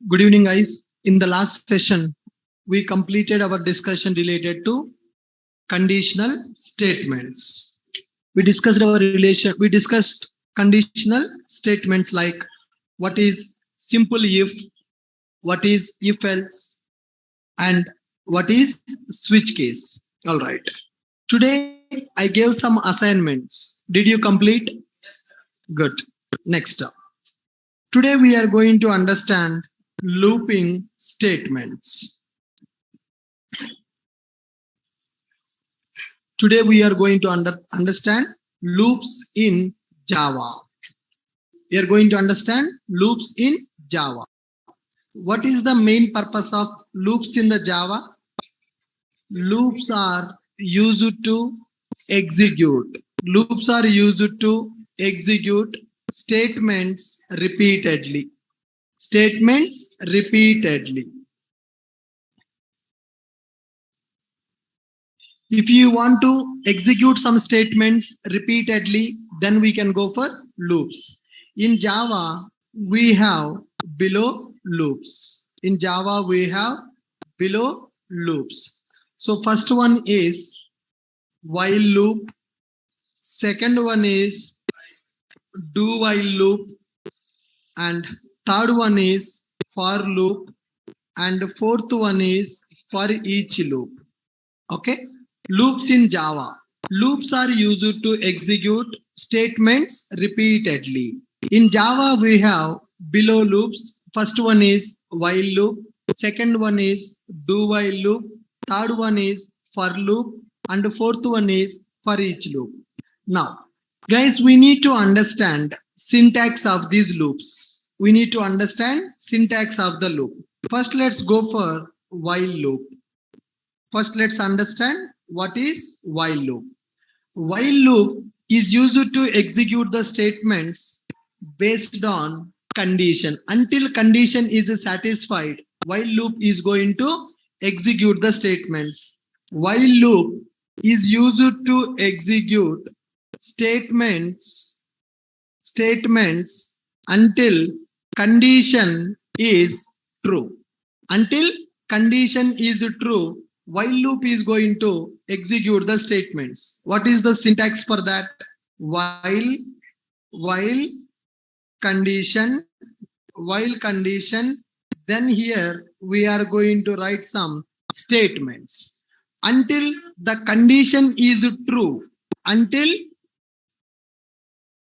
Good evening, guys. In the last session, we completed our discussion related to conditional statements. We discussed conditional statements like what is simple if, what is if else, and what is switch case. All right. Today, I gave some assignments. Did you complete? Good. Next up. Today, we are going to understand looping statements. Today we are going to understand loops in Java. We are going to understand loops in Java. What is the main purpose of loops in the Java? Loops are used to execute. Loops are used to execute statements repeatedly. Statements repeatedly. If you want to execute some statements repeatedly, then we can go for loops. In Java, we have below loops. In Java, we have below loops. So first one is while loop. Second one is do while loop. And third one is for loop. And fourth one is for each loop. Okay. Loops in Java. Loops are used to execute statements repeatedly. In Java, we have below loops. First one is while loop. Second one is do while loop. Third one is for loop. And fourth one is for each loop. Now, guys, we need to understand syntax of these loops. We need to understand syntax of the loop. First, let's go for while loop. First, let's understand what is while loop. While loop is used to execute the statements based on condition. Until condition is satisfied, while loop is going to execute the statements. While loop is used to execute statements until condition is true. Until condition is true, while loop is going to execute the statements. What is the syntax for that? While condition, then here we are going to write some statements. Until the condition is true, until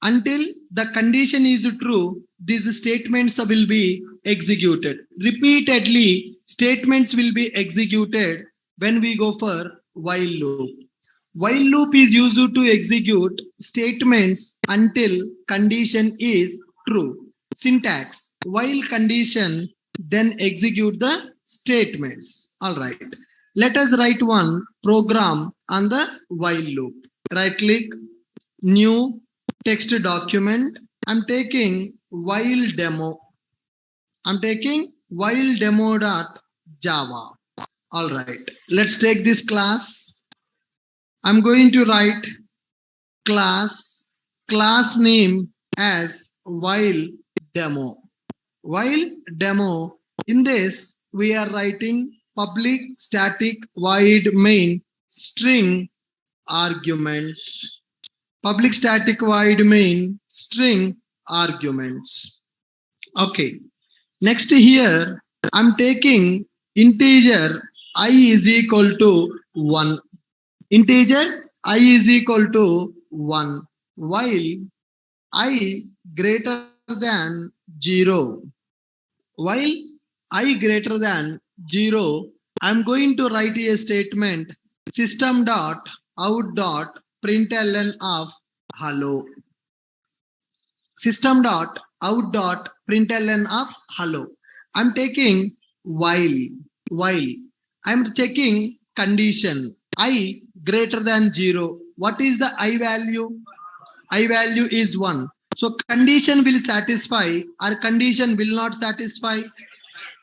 the condition is true, these statements will be executed. Repeatedly, statements will be executed when we go for while loop. While loop is used to execute statements until condition is true. Syntax, while condition, then execute the statements. All right. Let us write one program on the while loop. Right click, new text document. I'm taking while demo. I'm taking while demo.java. All right, let's take this class. I'm going to write class name as while demo. While demo, in this we are writing public static void main string arguments. Public static void main string arguments. Okay. Next here, I'm taking integer I is equal to 1. Integer I is equal to 1 while I greater than 0. While I greater than 0, I'm going to write a statement system.out.println of hello. System.out.println of hello. I'm taking while. I'm taking condition I greater than 0. What is the I value? I value is 1. So condition will satisfy or condition will not satisfy?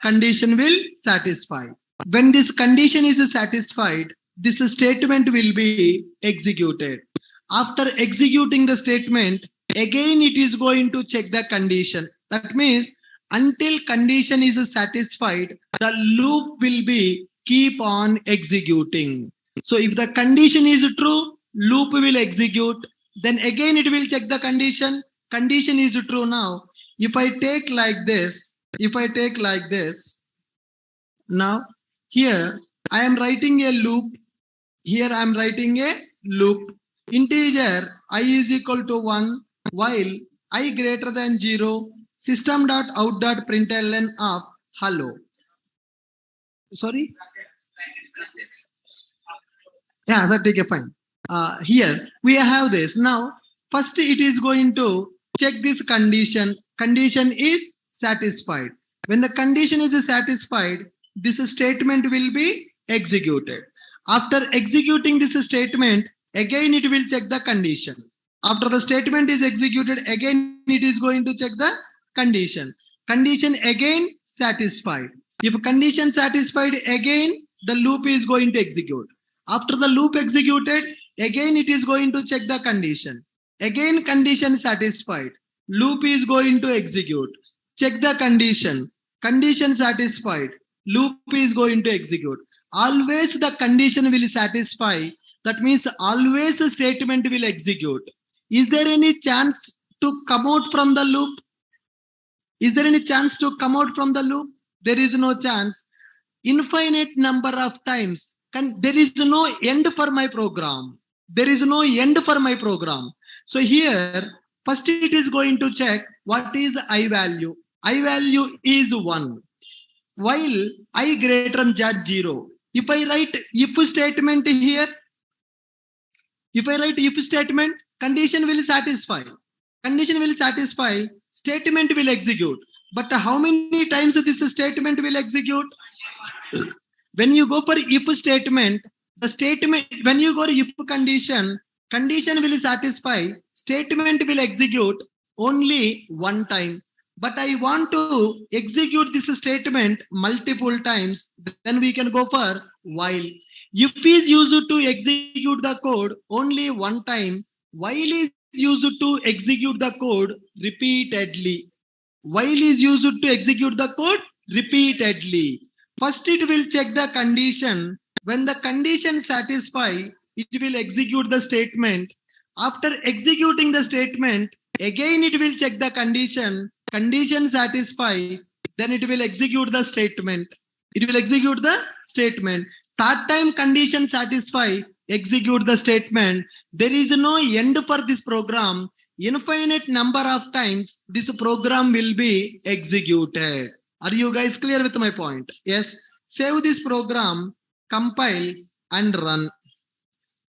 Condition will satisfy. When this condition is satisfied, this statement will be executed. After executing the statement, again it is going to check the condition. That means until condition is satisfied, the loop will be keep on executing. So if the condition is true, loop will execute. Then again it will check the condition. Condition is true now. If I take like this, now here I am writing a loop. Here I am writing a loop. Integer I is equal to 1 while I greater than 0. System.out.println of hello. Sorry. Yeah, that's okay, fine. Here we have this. Now, first it is going to check this condition. Condition is satisfied. When the condition is satisfied, this statement will be executed. After executing this statement, again it will check the condition. After the statement is executed, again it is going to check the condition. Condition again satisfied. If condition satisfied, again the loop is going to execute. After the loop executed, again it is going to check the condition. Again condition satisfied. Loop is going to execute. Check the condition. Condition satisfied. Loop is going to execute. Always the condition will satisfy. That means always the statement will execute. Is there any chance to come out from the loop? Is there any chance to come out from the loop? There is no chance. Infinite number of times. There is no end for my program. There is no end for my program. So here, first it is going to check what is I value. I value is 1. While I greater than 0. If I write if statement here, condition will satisfy. Condition will satisfy, statement will execute. But how many times this statement will execute? When you go for if statement, when you go to if condition will satisfy, statement will execute only one time. But I want to execute this statement multiple times, then we can go for while. If is used to execute the code only one time, while is used to execute the code repeatedly. While is used to execute the code repeatedly. First it will check the condition. When the condition satisfy, it will execute the statement. After executing the statement, again it will check the condition. Condition satisfy, then it will execute the statement. It will execute the statement. Third time condition satisfy, execute the statement. There is no end for this program. Infinite number of times this program will be executed. Are you guys clear with my point? Yes. Save this program, compile and run.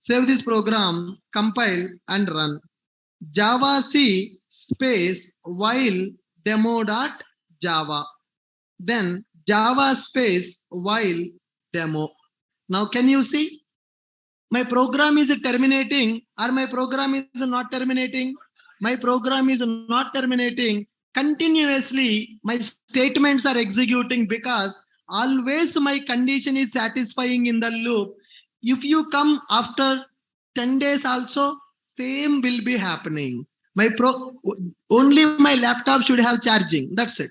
Save this program, compile and run. Java C space while demo.java. Then Java space while demo. Now can you see? My program is terminating or my program is not terminating? My program is not terminating. Continuously my statements are executing because always my condition is satisfying in the loop. If you come after 10 days also, same will be happening. Only my laptop should have charging. That's it.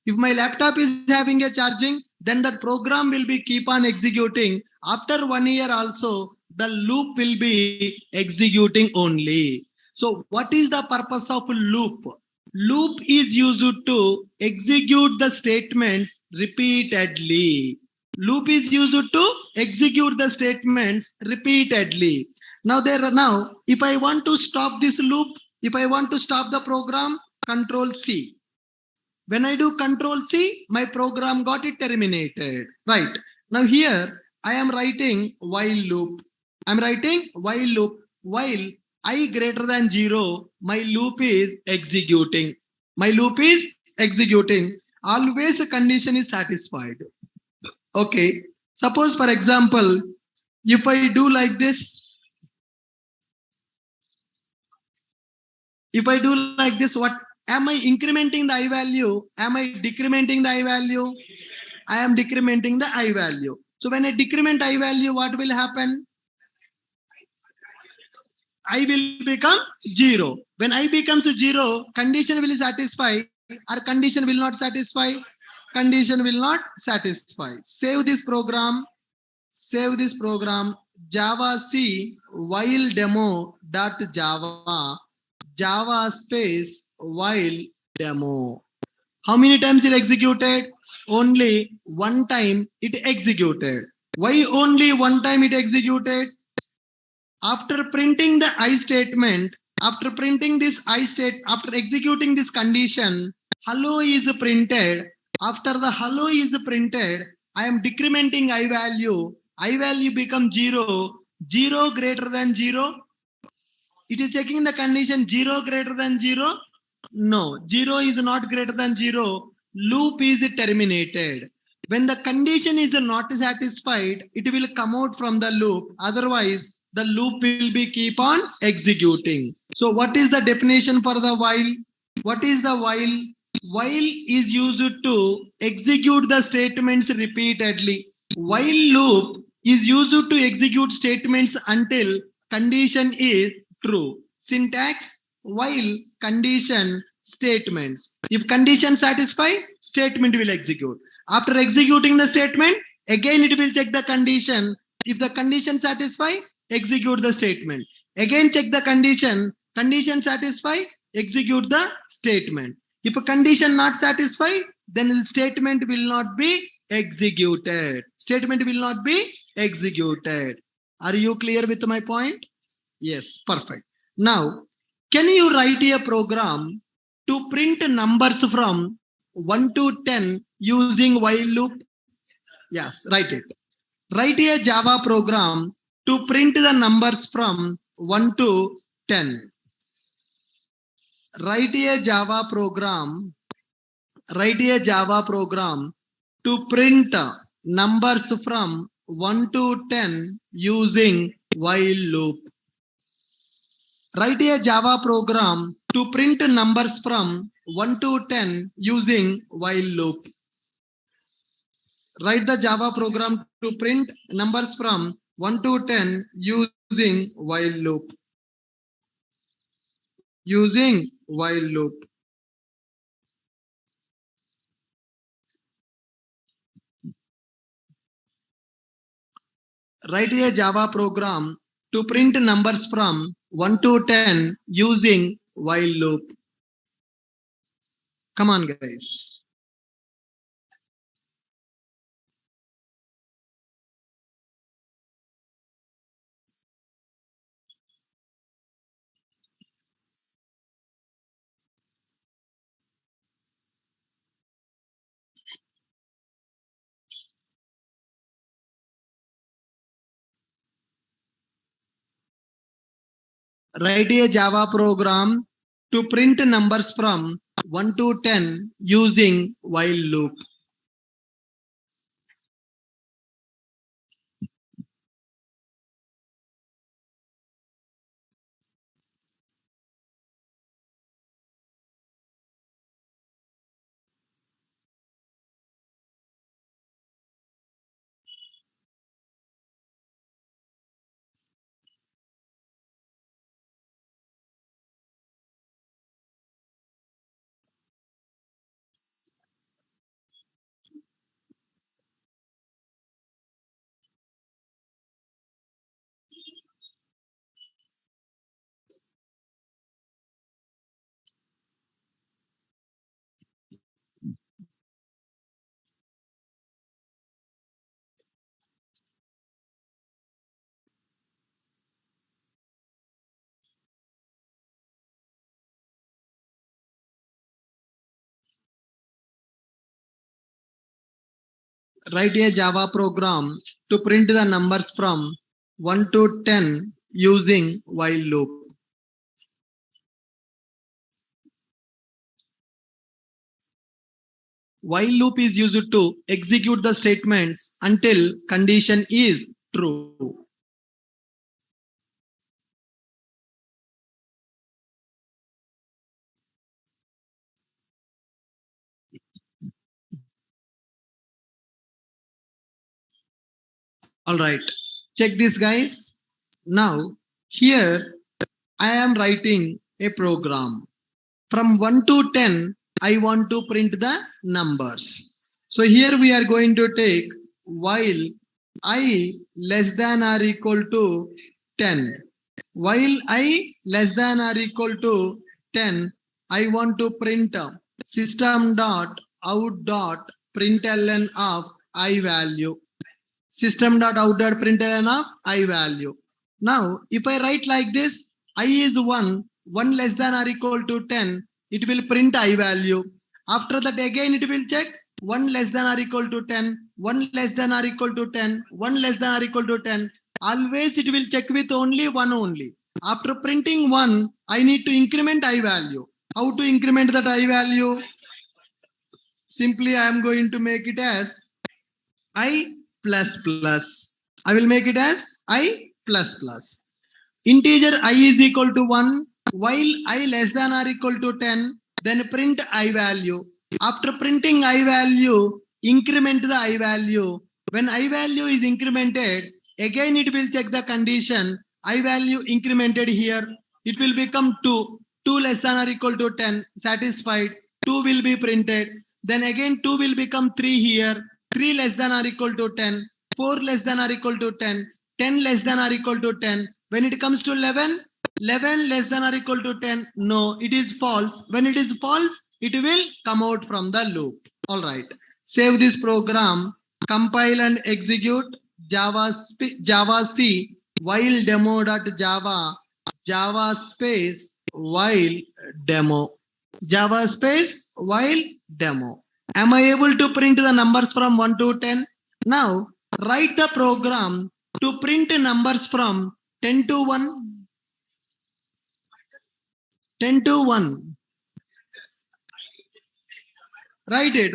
If my laptop is having a charging, then that program will be keep on executing. After 1 year also, the loop will be executing only. So what is the purpose of loop? Loop is used to execute the statements repeatedly. Loop is used to execute the statements repeatedly. Now if I want to stop this loop, if I want to stop the program, Control C. When I do Control C, my program got it terminated. Right. Now here I am writing while loop. I'm writing while loop. While I greater than 0, my loop is executing. My loop is executing. Always a condition is satisfied. Okay. Suppose for example, if I do like this, what am I incrementing the I value? Am I decrementing the I value? I am decrementing the I value. So when I decrement I value, what will happen? I will become 0. When I becomes 0, condition will satisfy, or condition will not satisfy? Condition will not satisfy. Save this program. Save this program. Java C while demo dot Java. Java space while demo. How many times it executed? Only one time it executed. Why only one time it executed? After printing the I statement, after printing this I state, after executing this condition, hello is printed. After the hello is printed, I am decrementing I value. I value becomes 0. 0 greater than 0. It is checking the condition 0 greater than 0. No, 0 is not greater than 0. Loop is terminated. When the condition is not satisfied, it will come out from the loop. Otherwise, the loop will be keep on executing. So what is the definition for the while? What is the while? While is used to execute the statements repeatedly. While loop is used to execute statements until condition is true. Syntax: while condition statements. If condition satisfy, statement will execute. After executing the statement, again it will check the condition. If the condition satisfy, execute the statement. Again check the condition. Condition satisfy, execute the statement. If a condition not satisfy, then the statement will not be executed. Statement will not be executed. Are you clear with my point? Yes, perfect. Now, can you write a program to print numbers from 1 to 10 using while loop? Yes, write it. Write a Java program to print the numbers from 1 to 10. Write a Java program. Write a Java program to print numbers from 1 to 10 using while loop. Write a Java program to print numbers from 1 to 10 using while loop. Write the Java program to print numbers from 1 to 10 using while loop. Using while loop. Write a Java program to print numbers from 1 to 10 using while loop. Come on, guys. Write a Java program to print numbers from 1 to 10 using while loop. Write a Java program to print the numbers from 1 to 10 using while loop. While loop is used to execute the statements until condition is true. All right, check this, guys. Now, here I am writing a program. From 1 to 10, I want to print the numbers. So here we are going to take while I less than or equal to 10. While I less than or equal to 10, I want to print system dot out dot println of I value. System dot out dot println of I value. Now, if I write like this, I is 1, 1 less than or equal to 10, it will print I value. After that, again it will check 1 less than or equal to 10, 1 less than or equal to 10, 1 less than or equal to 10. Always it will check with only 1 only. After printing 1, I need to increment I value. How to increment that I value? Simply I am going to make it as I plus plus. I will make it as I plus plus. Integer I is equal to 1, while I less than or equal to 10, then print I value. After printing I value, increment the I value. When I value is incremented, again it will check the condition. I value incremented here. It will become 2. 2 less than or equal to 10, satisfied. 2 will be printed. Then again 2 will become 3 here. 3 less than or equal to 10. 4 less than or equal to 10. 10 less than or equal to 10. When it comes to 11, 11 less than or equal to 10. No, it is false. When it is false, it will come out from the loop. All right. Save this program, compile and execute Java C while demo.java, Java space while demo. Java space while demo. Am I able to print the numbers from 1 to 10? Now, write the program to print numbers from 10 to 1. 10 to 1. Write it.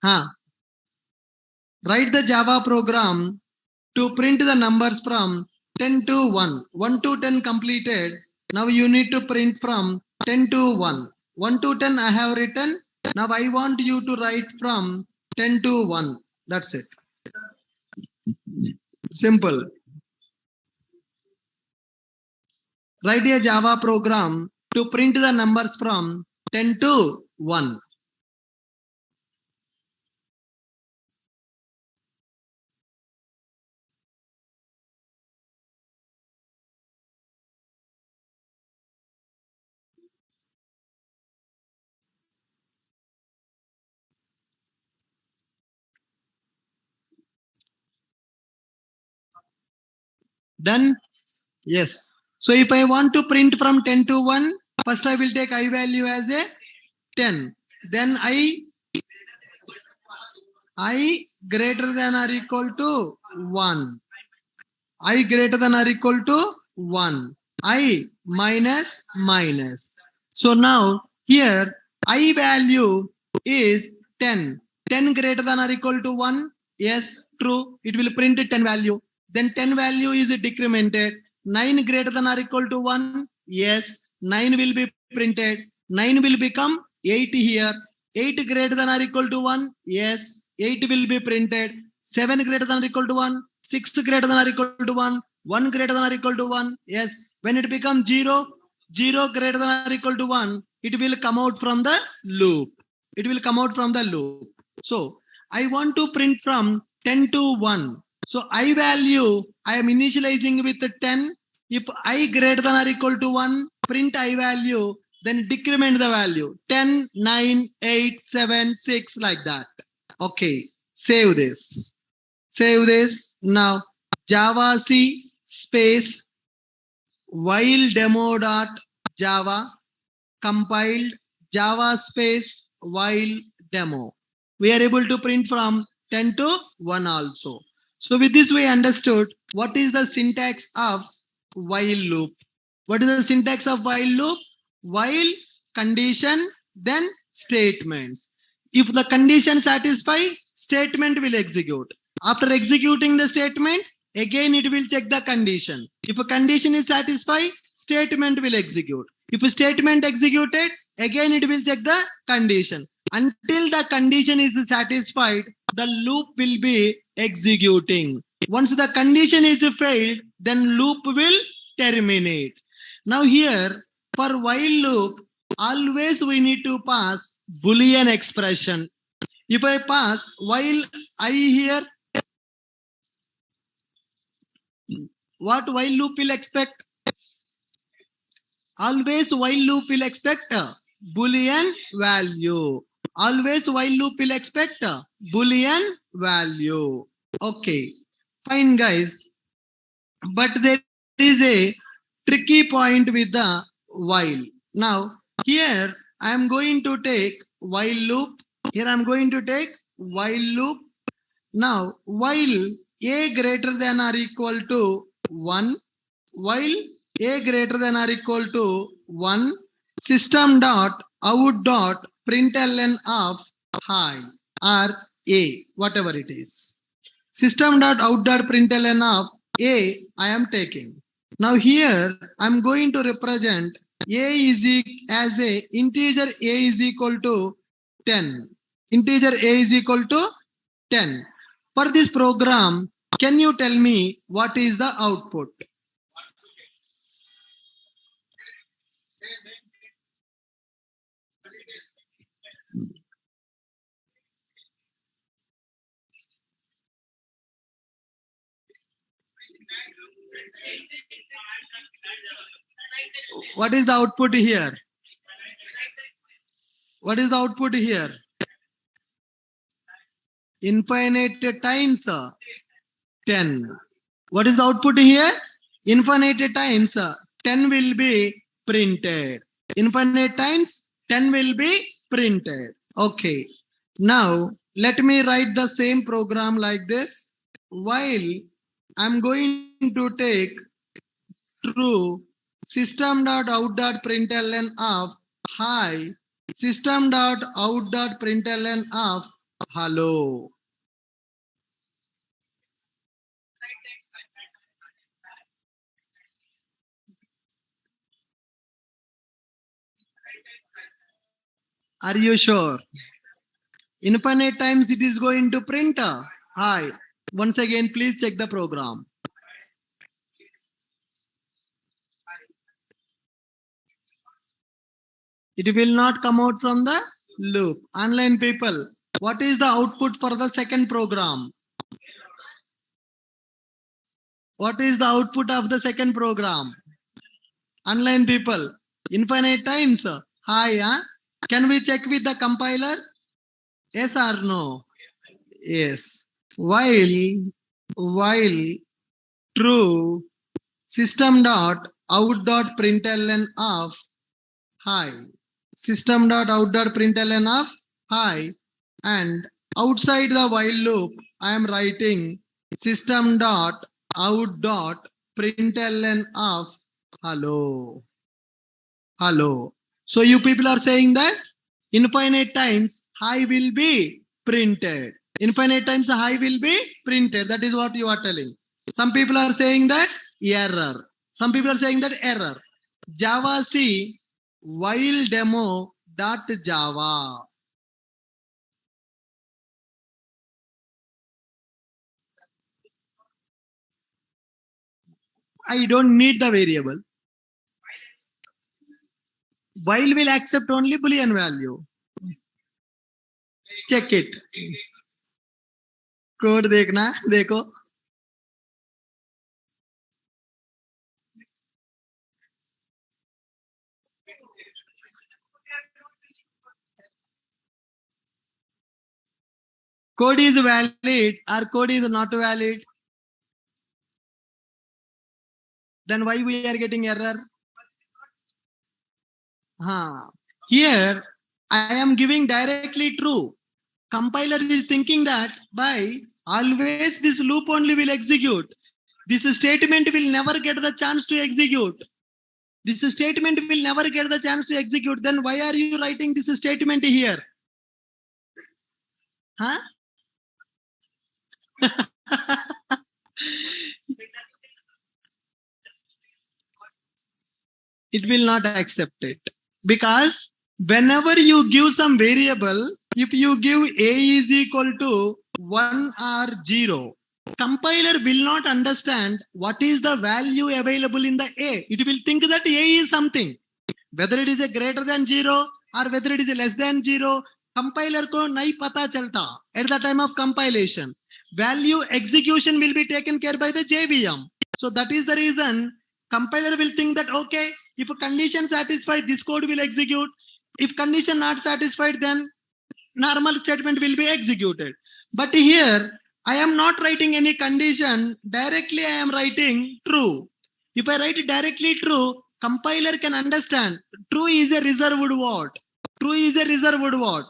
Huh. Write the Java program to print the numbers from 10 to 1. 1 to 10 completed. Now you need to print from 10 to 1. 1 to 10 I have written. Now I want you to write from 10 to 1. That's it. Simple. Write a Java program to print the numbers from 10 to 1. Done? Yes. So if I want to print from 10 to 1, first I will take I value as a 10. Then I greater than or equal to 1. I greater than or equal to 1. I minus minus. So now here I value is 10. 10 greater than or equal to 1. Yes, true. It will print 10 value. Then 10 value is decremented. 9 greater than or equal to 1. Yes, 9 will be printed. 9 will become 8 here. 8 greater than or equal to 1. Yes, 8 will be printed. 7 greater than or equal to 1. 6 greater than or equal to 1. 1 greater than or equal to 1. Yes, when it becomes 0, 0 greater than or equal to 1, it will come out from the loop. It will come out from the loop. So I want to print from 10 to 1. So I value, I am initializing with 10. If I greater than or equal to 1, print I value, then decrement the value. 10, 9, 8, 7, 6, like that. Okay, save this. Save this. Now, Java C space while demo.java, compiled Java space while demo. We are able to print from 10 to 1 also. So with this we understood what is the syntax of while loop. What is the syntax of while loop? While, condition, then statements. If the condition satisfy, statement will execute. After executing the statement, again it will check the condition. If a condition is satisfied, statement will execute. If a statement executed, again it will check the condition. Until the condition is satisfied, the loop will be executing. Once the condition is failed, then loop will terminate. Now here, For while loop, always we need to pass Boolean expression. If I pass while I here, what while loop will expect? Always while loop will expect a Boolean value. Always while loop will expect a Boolean value. Okay, fine guys. But there is a tricky point with the while. Now, here I am going to take while loop. Here I am going to take while loop. Now, while a greater than or equal to 1, while a greater than or equal to 1, system dot out dot println of hi or a, whatever it is. System dot out dot println of a I am taking. Now here I am going to represent a is as a integer a is equal to 10. Integer a is equal to 10. For this program, can you tell me what is the output? What is the output here? What is the output here? Infinite times 10. What is the output here? Infinite times 10 will be printed. Infinite times 10 will be printed. Okay. Now let me write the same program like this. While I'm going to take true system.out.println of hi, system.out.println of hello. Are you sure? Infinite times it is going to print hi. Once again, please check the program. It will not come out from the loop. Online people, what is the output for the second program? What is the output of the second program? Online people, infinite times hi. Can we check with the compiler? Yes or no? Yes. While true system.out.println of hi, system.out.println of hi, and outside the while loop I am writing system.out.println of hello. Hello. So you people are saying that infinite times hi will be printed. Infinite times hi will be printed. That is what you are telling. Some people are saying that error. Some people are saying that error. Java C while demo dot Java. I don't need the variable. While will accept only Boolean value. Check it. Code देखना देखो. Code is valid or code is not valid. Then why we are getting error? Here I am giving directly true. Compiler is thinking that by always this loop only will execute. This statement will never get the chance to execute. This statement will never get the chance to execute. Then why are you writing this statement here? Huh? It will not accept it. Because whenever you give some variable, if you give a is equal to 1 or 0, compiler will not understand what is the value available in the a. It will think that a is something. whether it is a greater than 0 or whether it is a less than 0, compiler ko nahi pata chalta at the time of compilation. Value execution will be taken care by the JVM. So that is the reason compiler will think that, okay, if a condition satisfied, this code will execute. If condition not satisfied, then normal statement will be executed. But here, I am not writing any condition. Directly, I am writing true. If I write directly true, compiler can understand. True is a reserved word. True is a reserved word.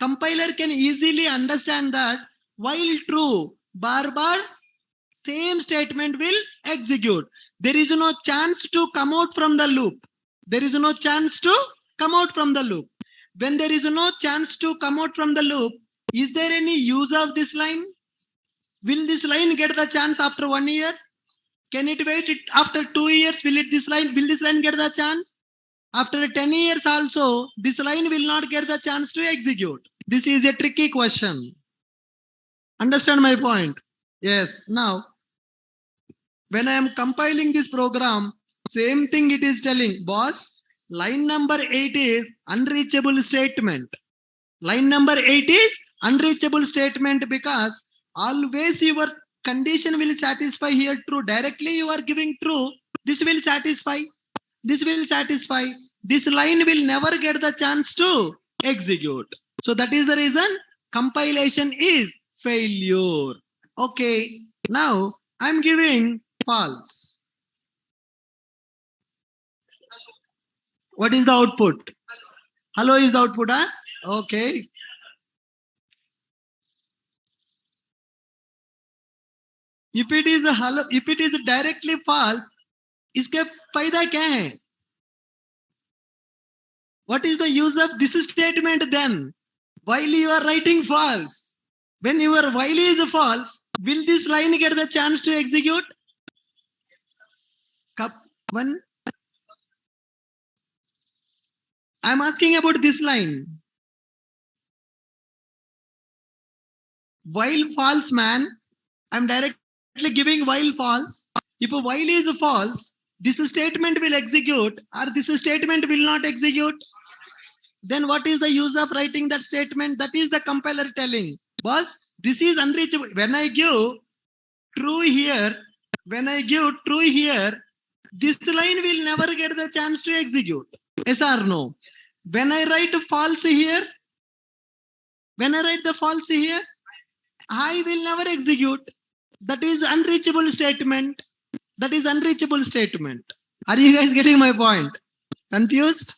Compiler can easily understand that while true, bar bar, same statement will execute. There is no chance to come out from the loop. There is no chance to come out from the loop. When there is no chance to come out from the loop, is there any use of this line? Will this line get the chance after 1 year? Can it wait after 2 years? Will this line get the chance? After 10 years also, this line will not get the chance to execute. This is a tricky question. Understand my point? Yes. Now, when I am compiling this program, same thing it is telling, boss, line number 8 is unreachable statement. Line number 8 is unreachable statement because always your condition will satisfy here true. Directly you are giving true. This will satisfy. This will satisfy. This line will never get the chance to execute. So that is the reason compilation is failure. Okay. Now I'm giving false. What is the output? Hello is the output, huh? Okay. If it is hello, if it is directly false, इसके फायदा क्या है? What is the use of this statement then? While you are writing false, when your while is false, will this line get the chance to execute? One. I'm asking about this line. While false, man, I'm directly giving while false. If a while is false, this statement will execute or this statement will not execute. Then what is the use of writing that statement? That is the compiler telling, boss, this is unreachable. When I give true here, this line will never get the chance to execute. Yes or no? When I write false here, I will never execute. That is unreachable statement. That is unreachable statement. Are you guys getting my point? Confused?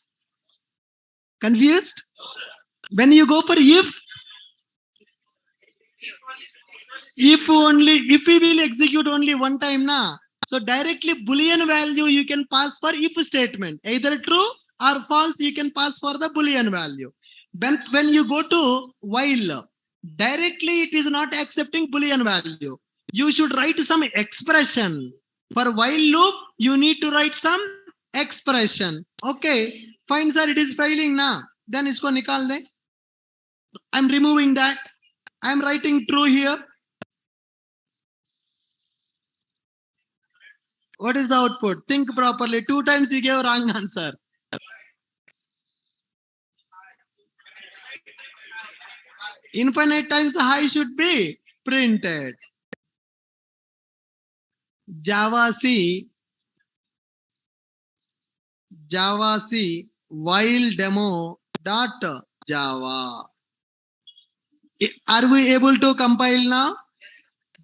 Confused? When you go for if we will execute only one time na. So directly Boolean value you can pass for if statement. Either true or false, you can pass for the Boolean value. When you go to while, directly it is not accepting Boolean value. You should write some expression. For while loop, you need to write some expression. Okay, fine sir, it is failing now. Then isko nikal de. I'm removing that. I'm writing true here. What is the output? Think properly. 2 times you gave wrong answer. Infinite times high should be printed. Java C while demo dot Java. Are we able to compile now?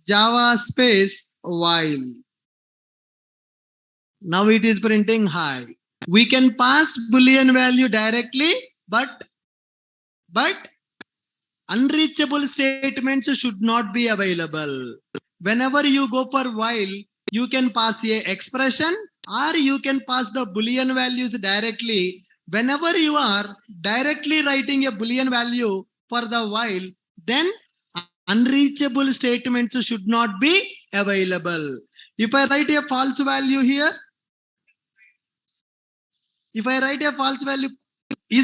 Java space while. Now it is printing high. We can pass Boolean value directly, but unreachable statements should not be available. Whenever you go for while, you can pass a expression or you can pass the Boolean values directly. Whenever you are directly writing a Boolean value for the while, then unreachable statements should not be available. If I write a false value here, is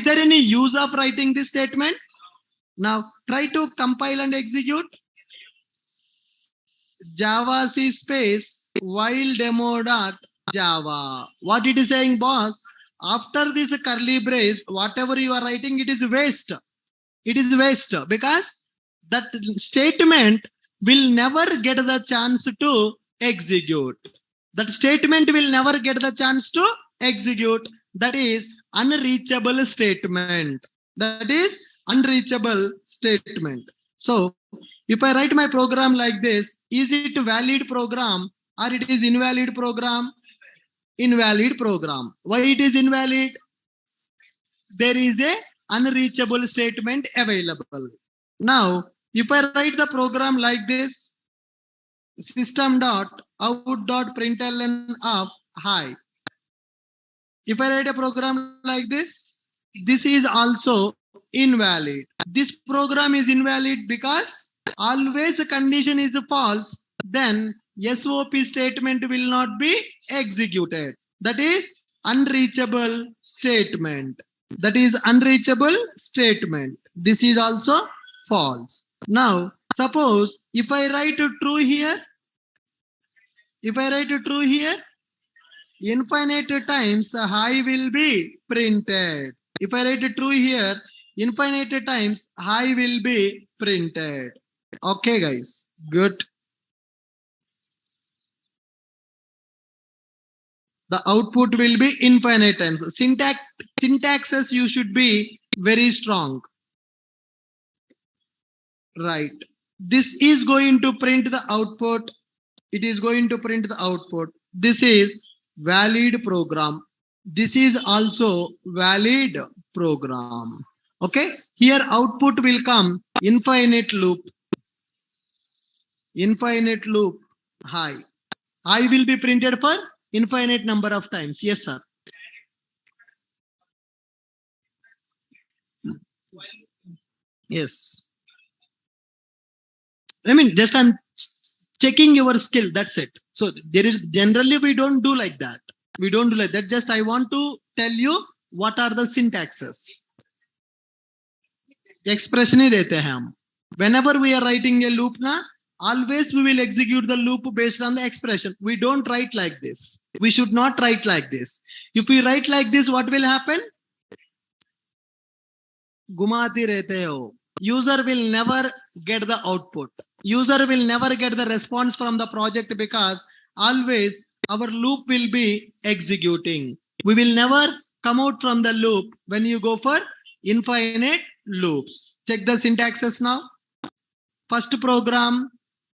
there any use of writing this statement? Now try to compile and execute. Java C space while demo dot Java. What it is saying, boss? After this curly brace, whatever you are writing, it is waste. It is waste because that statement will never get the chance to execute. That statement will never get the chance to execute. That is unreachable statement. That is unreachable statement. So if I write my program like this, is it a valid program or it is invalid program? Invalid program. Why it is invalid? There is a unreachable statement available. Now, if I write the program like this, system.out.println of hi. If I write a program like this is also invalid. This program is invalid because always a condition is false, then SOP statement will not be executed. That is unreachable statement. That is unreachable statement. This is also false. Now, suppose if I write true here, infinite times hi will be printed. If I write true here, infinite times hi will be printed. Okay, guys, good. The output will be infinite times. Syntaxes you should be very strong. Right. This is going to print the output. It is going to print the output. This is valid program. This is also valid program. Okay. Here output will come infinite loop. Infinite loop hi. I will be printed for infinite number of times. Yes, sir. Yes. I mean, just I'm checking your skill. That's it. So there is generally we don't do like that. We don't do like that. Just I want to tell you what are the syntaxes. Expression ही देते हैं हम. Whenever we are writing a loop na, always we will execute the loop based on the expression. We don't write like this. We should not write like this. If we write like this, what will happen? घुमाते रहते हो. User will never get the output. User will never get the response from the project because always our loop will be executing. We will never come out from the loop when you go for infinite loops. Check the syntaxes now. First program,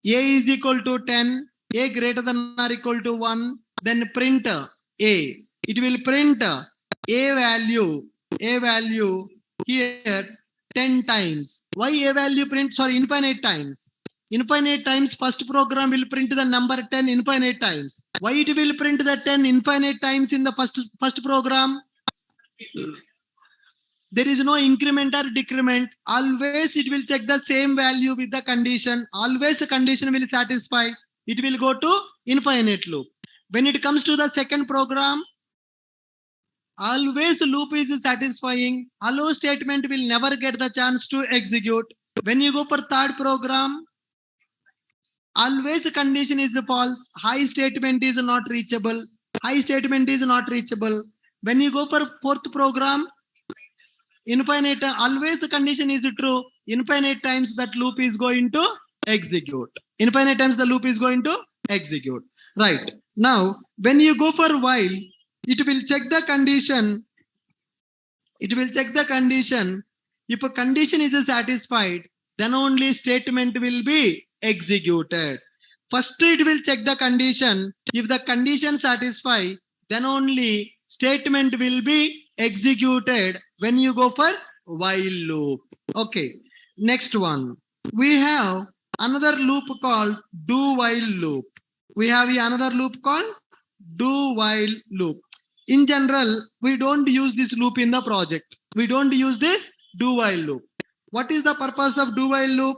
a is equal to 10, a greater than or equal to 1, then print a. It will print a value here 10 times. Why a value print? Sorry, infinite times. Infinite times first program will print the number 10 infinite times. Why it will print the 10 infinite times in the first program? There is no increment or decrement. Always it will check the same value with the condition. Always the condition will satisfy. It will go to infinite loop. When it comes to the second program, always loop is satisfying. Allow statement will never get the chance to execute. When you go for third program, always condition is false. High statement is not reachable. High statement is not reachable. When you go for fourth program, infinite, always the condition is true. Infinite times that loop is going to execute. Infinite times the loop is going to execute. Right. Now, when you go for while, it will check the condition. It will check the condition. If a condition is satisfied, then only statement will be executed. First, it will check the condition. If the condition satisfy, then only statement will be executed when you go for while loop. Okay. Next one. We have another loop called do while loop. We have another loop called do while loop. In general, we don't use this loop in the project. We don't use this do while loop. What is the purpose of do while loop?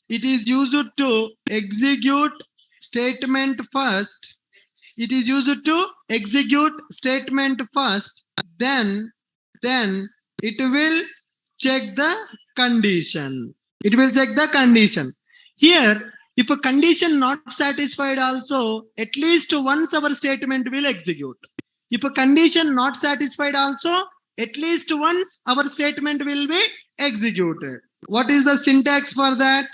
It is used to execute statement first. It is used to execute statement first. Then it will check the condition. It will check the condition. Here, if a condition not satisfied also, at least once our statement will execute. If a condition not satisfied also, at least once our statement will be executed. What is the syntax for that?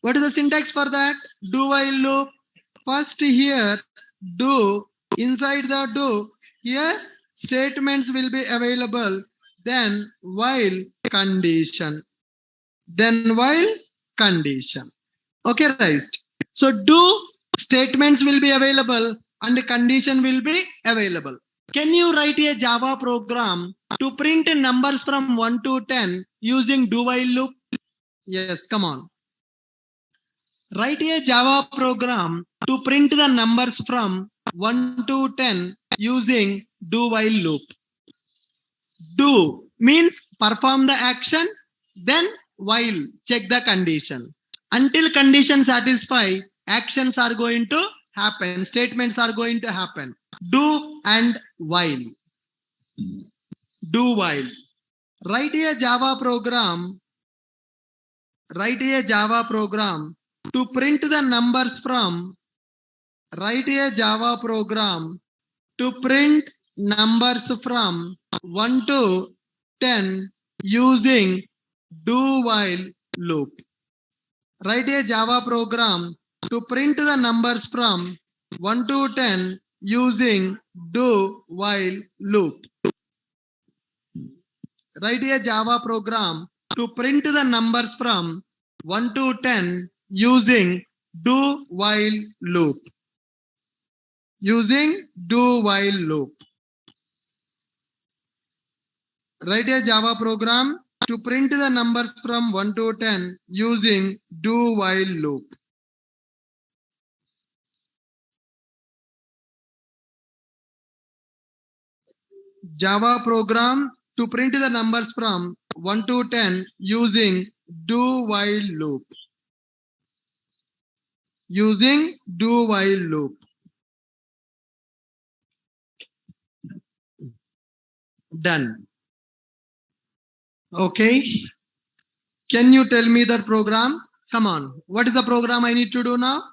What is the syntax for that? Do while loop. First here, do, inside the do, here statements will be available, then while condition, then while condition. Okay, right. So do statements will be available and condition will be available. Can you write a Java program to print numbers from 1 to 10 using do while loop? Yes, come on. Write a Java program to print the numbers from 1 to 10 using do while loop. Do means perform the action, then while check the condition. Until condition satisfy, actions are going to happen, statements are going to happen. Do and while. Do while. Write a Java program. Write a Java program to print the numbers from. Write a Java program to print numbers from 1 to 10 using do while loop. Write a Java program to print the numbers from 1 to 10 using do while loop. Write a Java program to print the numbers from 1 to 10 using do while loop. Using do while loop. Write a Java program to print the numbers from 1 to 10 using do while loop. Java program to print the numbers from 1 to 10 using do while loop. Using do while loop. Done. Okay. Can you tell me that program? Come on. What is the program I need to do now?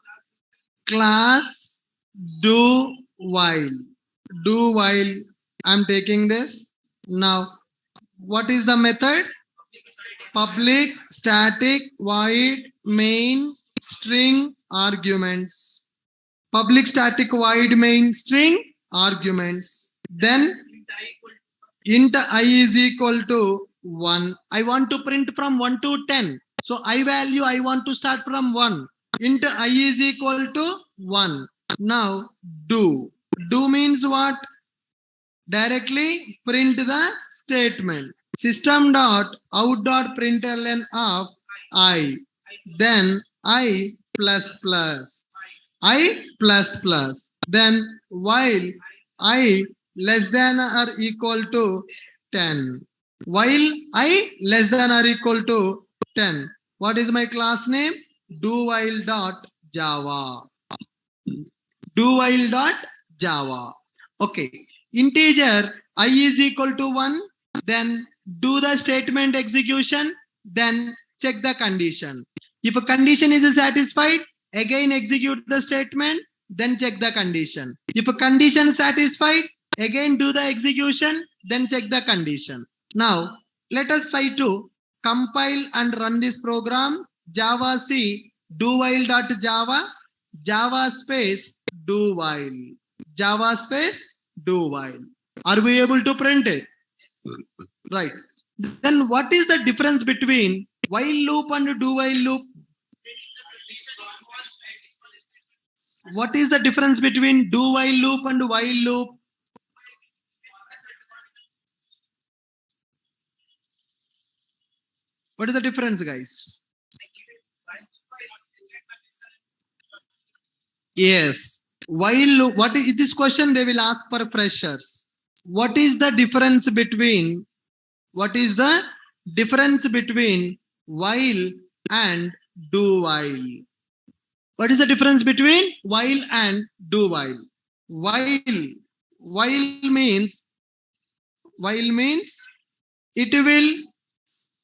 Class do while. Do while. I'm taking this. Now, what is the method? Public static void main string arguments. Public static void main string arguments. Then int I is equal to 1. I want to print from 1 to 10. So I value I want to start from 1. Int I is equal to 1. Now do. Do means what? Directly print the statement. System dot out dot println of I. Then I plus plus. I plus plus. Then while I less than or equal to 10. While I less than or equal to 10. What is my class name? Do while dot Java. Do while dot Java. Okay. Integer I is equal to 1. Then do the statement execution. Then check the condition. If a condition is satisfied, again execute the statement. Then check the condition. If a condition is satisfied, again do the execution. Then check the condition. Now, let us try to compile and run this program. Java C do while dot Java. Java space do while. Java space do while. Are we able to print it? Right. Then what is the difference between while loop and do while loop? What is the difference between do while loop and while loop? What is the difference, guys? Yes. While loop, what is this question they will ask for freshers? What is the difference between while and do while? What is the difference between while and do while? While means it will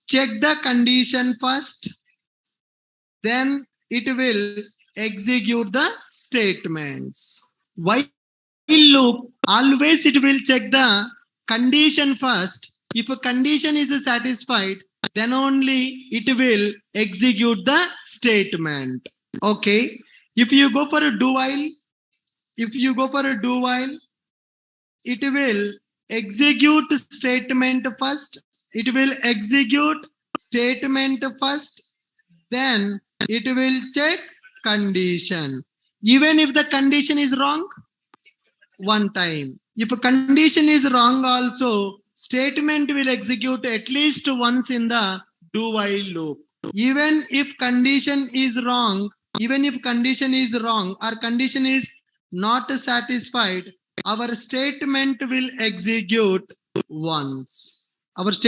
check the condition first, then it will execute the statements. While loop, always it will check the condition first. If a condition is satisfied, then only it will execute the statement. Okay. If you go for a do while, it will execute statement first. It will execute statement first. Then it will check condition. Even if the condition is wrong, one time. If a condition is wrong also, statement will execute at least once in the do while loop. Even if condition is wrong or condition is not satisfied, our statement will execute once. But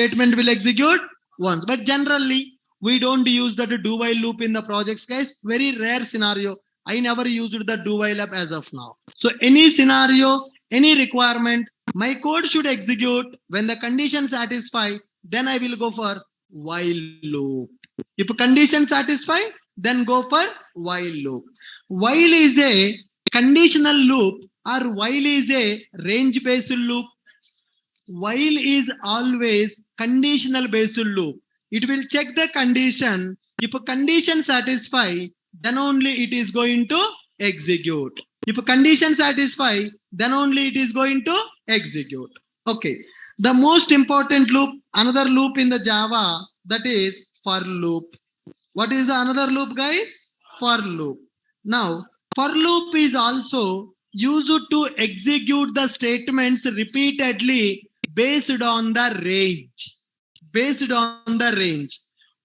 generally, we don't use the do while loop in the projects, guys. Very rare scenario. I never used the do while app as of now. So any scenario, any requirement, my code should execute when the condition satisfy, then I will go for while loop. If condition satisfy, then go for while loop. While is a conditional loop or while is a range based loop. While is always conditional based loop. It will check the condition. If a condition satisfy, then only it is going to execute. If a condition satisfy, then only it is going to execute. Okay. The most important loop, another loop in the Java, that is for loop. What is the another loop, guys? For loop. Now, for loop is also used to execute the statements repeatedly based on the range.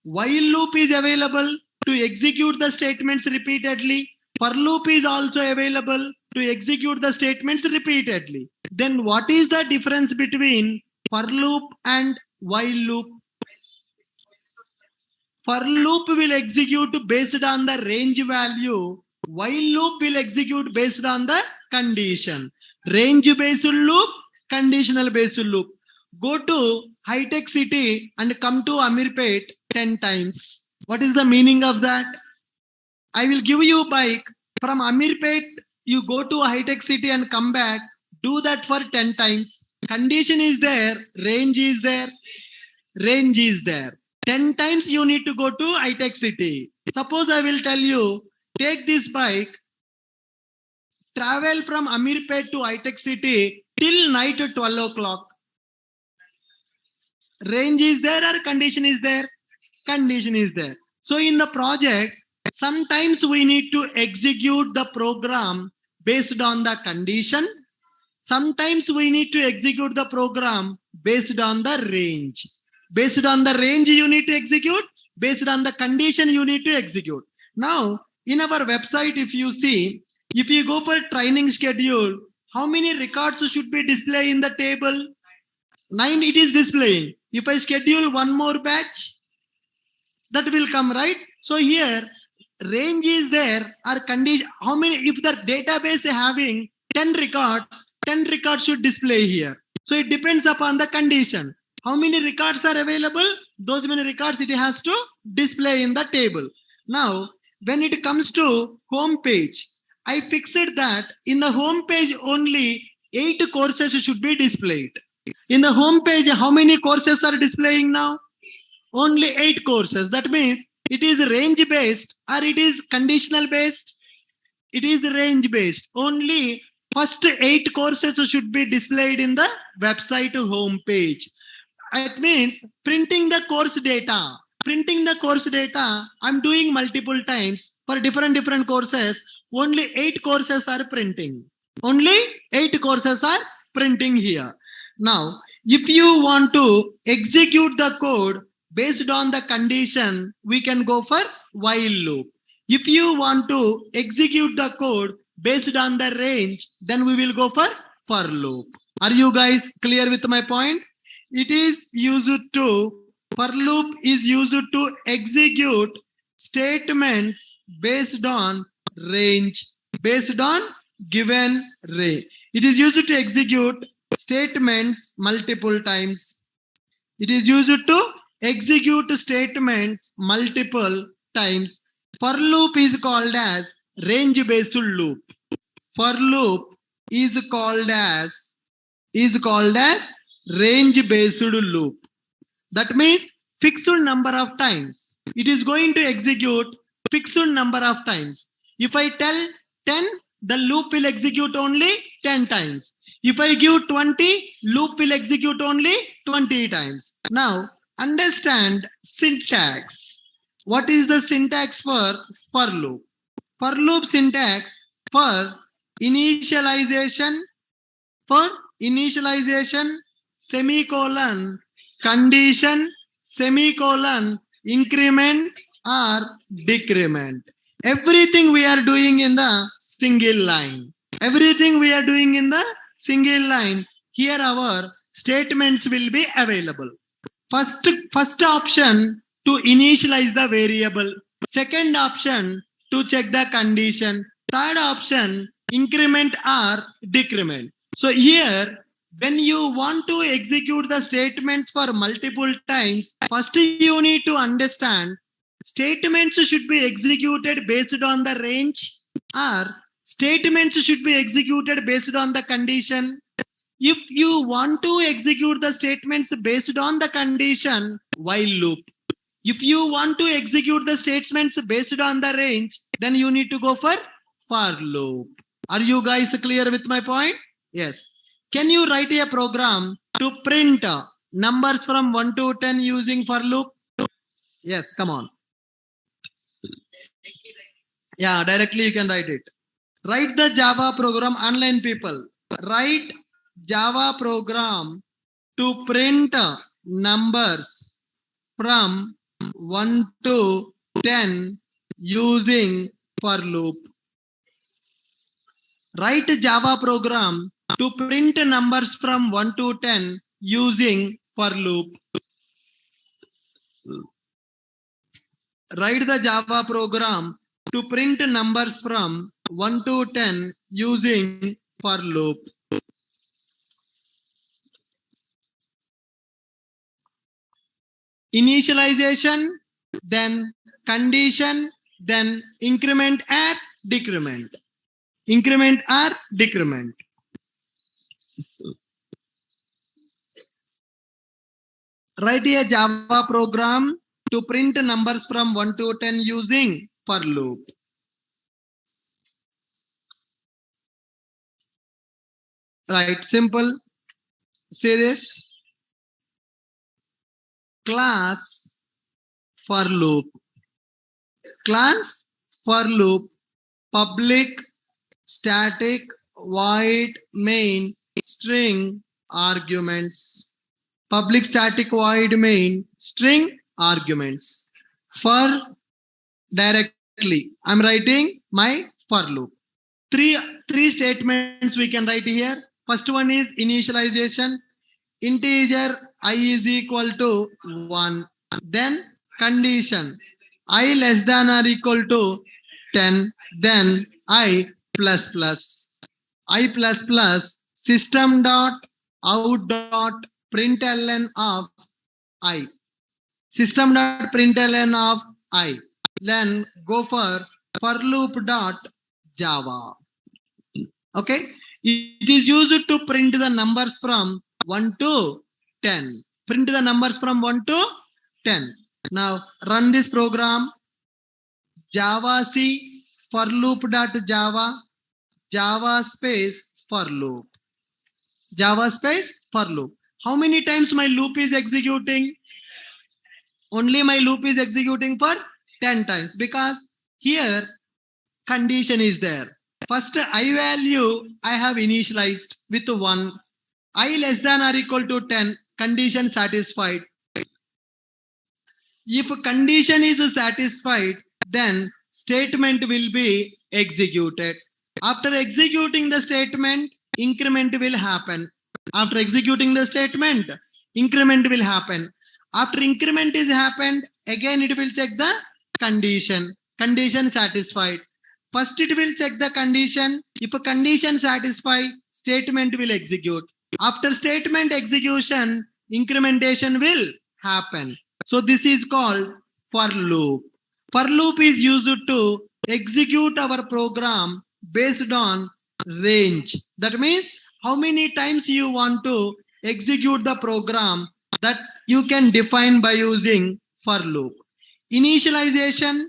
While loop is available to execute the statements repeatedly. For loop is also available to execute the statements repeatedly. Then what is the difference between for loop and while loop? For loop will execute based on the range value. While loop will execute based on the condition. Range based loop, conditional based loop. Go to High-Tech City and come to Amirpet 10 times. What is the meaning of that? I will give you a bike. From Amirpet, you go to High-Tech City and come back. Do that for 10 times. Condition is there. Range is there. 10 times you need to go to High-Tech City. Suppose I will tell you, take this bike, travel from Amirpet to High-Tech City till night at 12 o'clock. Range is there or condition is there? Condition is there. So in the project, sometimes we need to execute the program based on the condition. Sometimes we need to execute the program based on the range. Based on the range you need to execute. Based on the condition you need to execute. Now, in our website, if you see, if you go for training schedule, how many records should be displayed in the table? 9 it is displaying. If I schedule one more batch, that will come, right? So here, range is there or condition. How many, if the database is having 10 records should display here. So it depends upon the condition. How many records are available? Those many records it has to display in the table. Now, when it comes to home page, I fixed that in the home page only 8 courses should be displayed. In the home page, how many courses are displaying now? Only 8 courses. That means it is range based or it is conditional based. It is range based. Only first 8 courses should be displayed in the website home page. It means printing the course data. I'm doing multiple times for different courses. Only 8 courses are printing. Only 8 courses are printing here. Now, if you want to execute the code based on the condition, we can go for while loop. If you want to execute the code based on the range, then we will go for loop. Are you guys clear with my point? It is used to, for loop is used to execute statements based on range, based on given range. It is used to execute statements multiple times. It is used to execute statements multiple times. For loop is called as range based loop. For loop is called as range based loop. That means fixed number of times. It is going to execute fixed number of times. If I tell 10, the loop will execute only 10 times. If I give 20, loop will execute only 20 times. Now, understand syntax. What is the syntax for loop? For loop syntax, for initialization, semicolon, condition, semicolon, increment or decrement. Everything we are doing in the single line. Here our statements will be available. First option to initialize the variable. Second option to check the condition. Third option, increment or decrement. So here, when you want to execute the statements for multiple times, first you need to understand statements should be executed based on the range or statements should be executed based on the condition. If you want to execute the statements based on the condition, while loop. If you want to execute the statements based on the range, then you need to go for loop. Are you guys clear with my point? Yes. Can you write a program to print numbers from 1 to 10 using for loop? Yes, come on. Yeah, directly you can write it. Write the Java program, online people. Write Java program to print numbers from 1 to 10 using for loop. Write Java program to print numbers from 1 to 10 using for loop. Write the Java program to print numbers from 1 to 10 using for loop. Initialization, then condition, then increment or decrement. Increment or decrement. Write a Java program to print numbers from 1 to 10 using for loop. Right, simple. Say this. Class for loop. Class for loop. Public static void main string arguments. Public static void main string arguments. For directly, I'm writing my for loop. Three statements we can write here. First one is initialization. Integer I is equal to 1. Then condition I less than or equal to 10. Then I plus plus. I plus plus system dot out dot println of I. System dot println of I. Then go for loop dot Java. Okay. It is used to print the numbers from 1 to 10. Print the numbers from 1 to 10. Now run this program. Java C for loop.java. Java space for loop. Java space for loop. How many times my loop is executing? Only my loop is executing for 10 times because here condition is there. First I value I have initialized with 1. I less than or equal to 10. Condition satisfied. If condition is satisfied, then statement will be executed. After executing the statement, increment will happen. After executing the statement, increment will happen. After increment is happened, again it will check the condition. Condition satisfied. First it will check the condition. If a condition satisfied, statement will execute. After statement execution, incrementation will happen. So this is called for loop. For loop is used to execute our program based on range. That means how many times you want to execute the program, that you can define by using for loop. Initialization,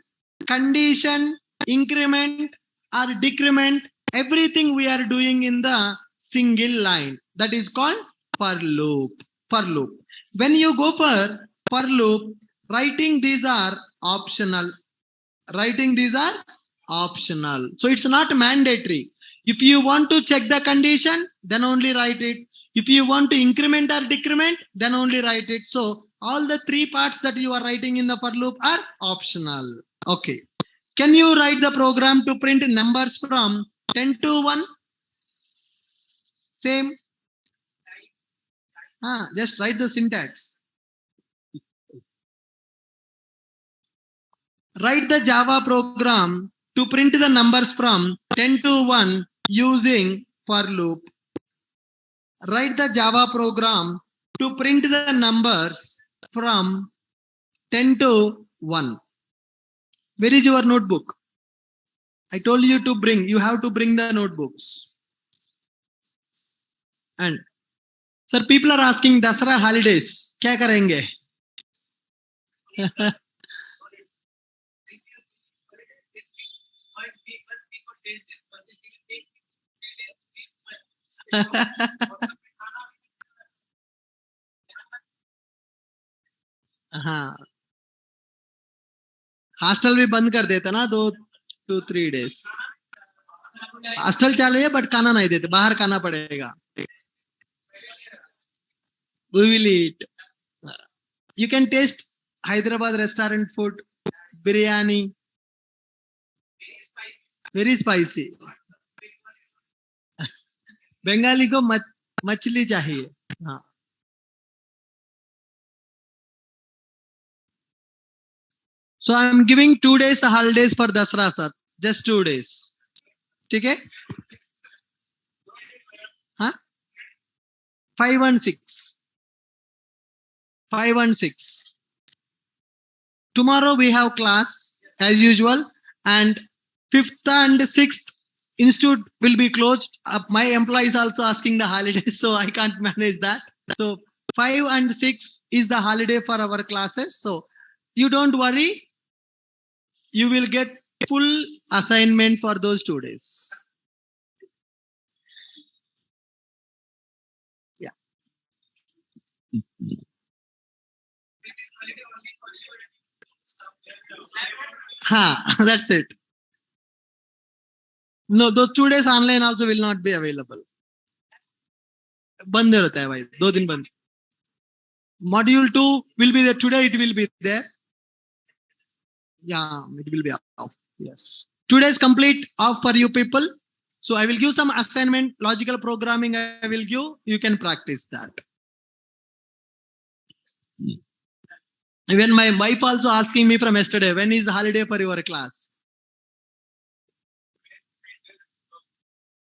condition, increment or decrement, everything we are doing in the single line. That is called for loop. For loop. When you go for loop, writing these are optional. Writing these are optional. So it's not mandatory. If you want to check the condition, then only write it. If you want to increment or decrement, then only write it. So all the three parts that you are writing in the for loop are optional. Okay. Can you write the program to print numbers from 10 to 1? Same. Just write the syntax. Write the Java program to print the numbers from 10 to 1 using for loop. Write the Java program to print the numbers from 10 to 1. Where is your notebook? I told you to bring. You have to bring the notebooks. And sir, people are asking Dasara holidays. Kya karenge? हाँ, hostel भी बंद कर देता ना 2-3 days. Hostel चालू but खाना नहीं देते, बाहर खाना पड़ेगा. We will eat. You can taste Hyderabad restaurant food, biryani. Very spicy. Bengali को मछली चाहिए. हाँ. So I am giving 2 days holidays for Dasra, sir. Just 2 days. Okay? Huh? 5 and 6. 5 and 6. Tomorrow we have class as usual, and 5th and 6th institute will be closed. My employees also asking the holidays, so I can't manage that. So 5 and 6 is the holiday for our classes. So you don't worry. You will get full assignment for those 2 days. Yeah. That's it. No, those 2 days online also will not be available. बंद रहता है भाई, 2 दिन बंद. Module 2 will be there today. It will be there. Yeah, it will be off. Yes. 2 days complete off for you people. So I will give some assignment, logical programming I will give. You can practice that. Even my wife also asking me from yesterday, when is holiday for your class?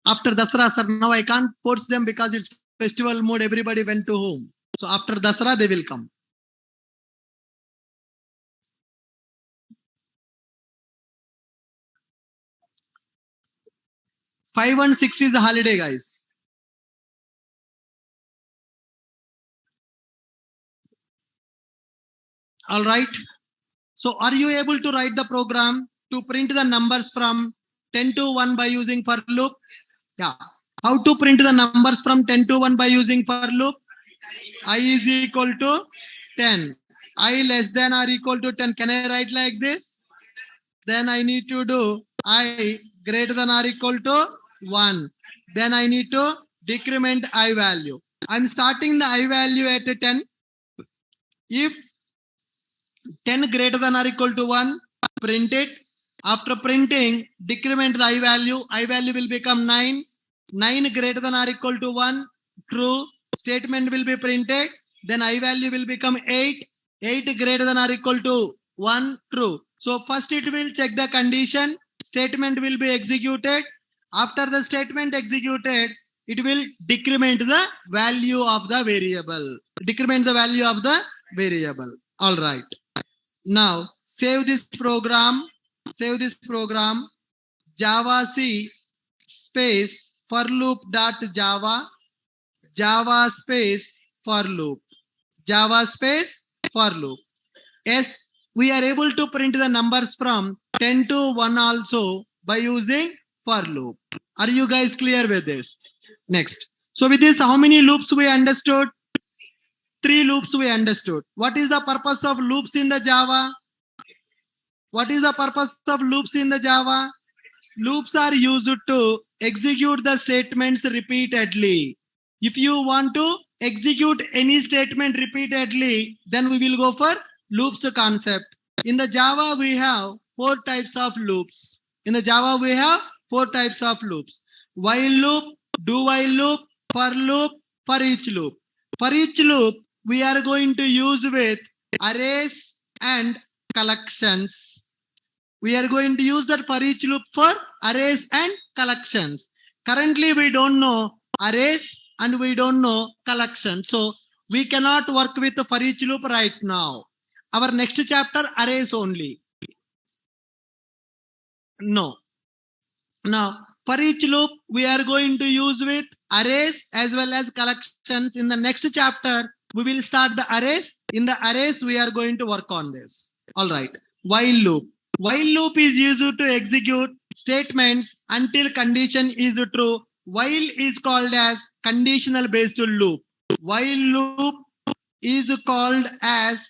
After Dasara, sir, now I can't force them because it's festival mode. Everybody went to home. So after Dasara, they will come. Five and 6 is a holiday, guys. All right. So are you able to write the program to print the numbers from 10 to 1 by using for loop? Yeah. How to print the numbers from 10 to 1 by using for loop? I is equal to 10. I less than or equal to 10. Can I write like this? Then I need to do I greater than or equal to 1. Then I need to decrement I value. I'm starting the I value at 10. If 10 greater than or equal to 1, print it. After printing, decrement the I value. I value will become 9. 9 greater than or equal to 1, true. Statement will be printed. Then I value will become 8. 8 greater than or equal to 1, true. So first it will check the condition. Statement will be executed. After the statement executed, it will decrement the value of the variable. Decrement the value of the variable. All right. Now save this program. Save this program. Java C space for loop dot java, java space for loop, java space for loop. Yes, we are able to print the numbers from 10 to 1 also by using for loop. Are you guys clear with this? Next. So with this, how many loops we understood? 3 loops we understood. What is the purpose of loops in the Java? What is the purpose of loops in the Java? Loops are used to execute the statements repeatedly. If you want to execute any statement repeatedly, then we will go for loops concept. In the Java, we have 4 types of loops. In the Java, we have 4 types of loops. While loop, do while loop, for loop, for each loop. For each loop, we are going to use with arrays and collections. We are going to use that for each loop for arrays and collections. Currently, we don't know arrays and we don't know collections. So we cannot work with the for each loop right now. Our next chapter, arrays only. No. Now, for each loop, we are going to use with arrays as well as collections. In the next chapter, we will start the arrays. In the arrays, we are going to work on this. All right. While loop. While loop is used to execute statements until condition is true. While is called as conditional based loop. While loop is called as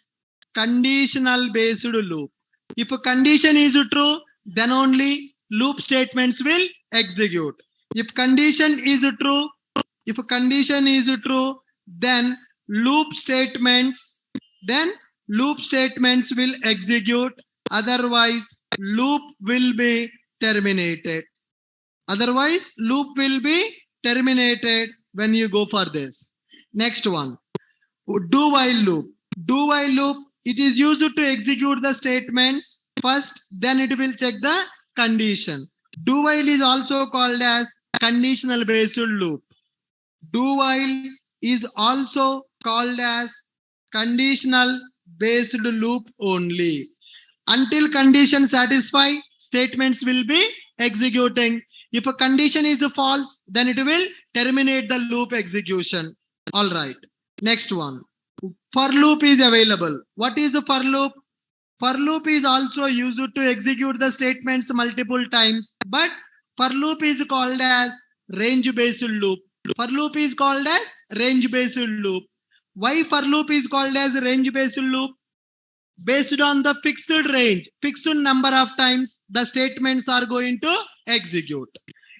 conditional based loop. If a condition is true, then only loop statements will execute. If condition is true, then loop statements will execute. Otherwise, loop will be terminated. When you go for this. Next one, do while loop. Do while loop, it is used to execute the statements first, then it will check the condition. Do while is also called as conditional based loop. Do while is also called as conditional based loop only. Until condition satisfy, statements will be executing. If a condition is false, then it will terminate the loop execution. All right. Next one. For loop is available. What is the for loop? For loop is also used to execute the statements multiple times, but for loop is called as range based loop. For loop is called as range based loop. Why for loop is called as range based loop? Based on the fixed range, fixed number of times the statements are going to execute.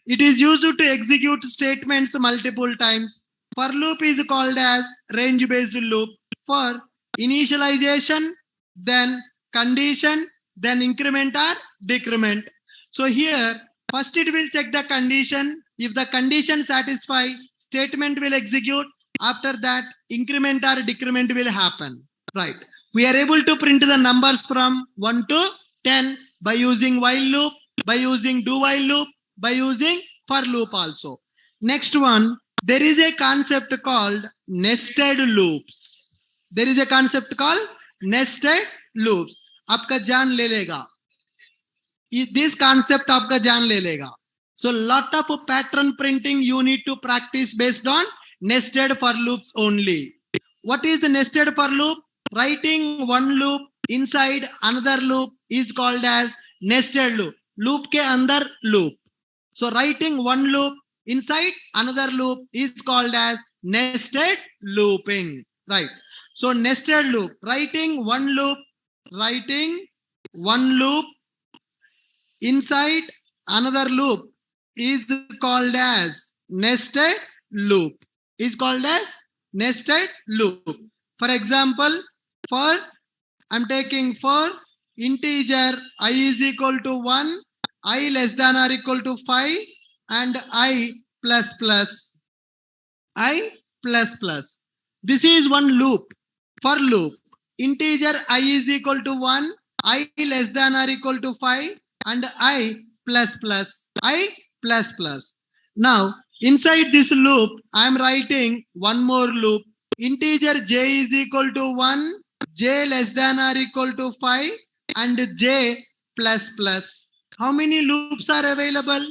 It is used to execute statements multiple times. For loop is called as range based loop. For initialization, then condition, then increment or decrement. So here, first it will check the condition. If the condition satisfy, statement will execute. After that, increment or decrement will happen. Right. We are able to print the numbers from 1 to 10 by using while loop, by using do while loop, by using for loop also. Next one, there is a concept called nested loops. There is a concept called nested loops. आपका जान ले लेगा. This concept आपका जान ले लेगा. So lot of pattern printing you need to practice based on nested for loops only. What is the nested for loop? Writing one loop inside another loop is called as nested loop. Loop के अंदर loop. So writing one loop inside another loop is called as nested looping. Right. So nested loop, writing one loop inside another loop is called as nested loop. Is called as nested loop. For example, I'm taking for integer I is equal to 1, I less than or equal to 5, and I plus plus. This is one loop. For loop, integer I is equal to 1, I less than or equal to 5, and I plus plus. Now, inside this loop, I am writing one more loop. Integer j is equal to 1, j less than or equal to 5, and j plus plus. How many loops are available?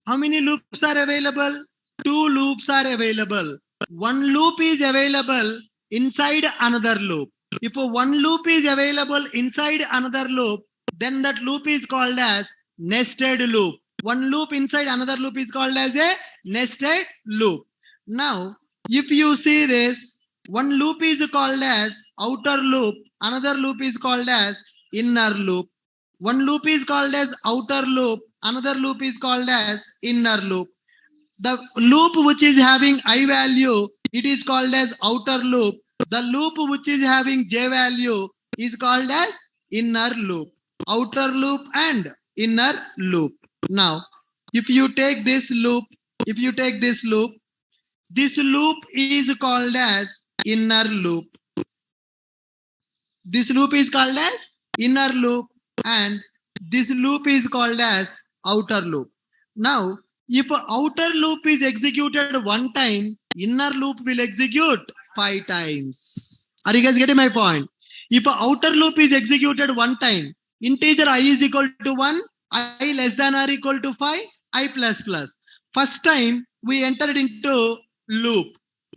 How many loops are available? Two loops are available. One loop is available inside another loop. If one loop is available inside another loop, then that loop is called as nested loop. One loop inside another loop is called as a nested loop. Now, if you see this, one loop is called as outer loop, another loop is called as inner loop. One loop is called as outer loop, another loop is called as inner loop. The loop which is having I value, it is called as outer loop. The loop which is having j value is called as inner loop. Outer loop and inner loop. Now, if you take this loop, this loop is called as inner loop. This loop is called as inner loop and this loop is called as outer loop. Now, if outer loop is executed one time, inner loop will execute 5 times. Are you guys getting my point? If outer loop is executed one time, integer I is equal to 1, I less than or equal to 5, I plus plus. First time we entered into loop.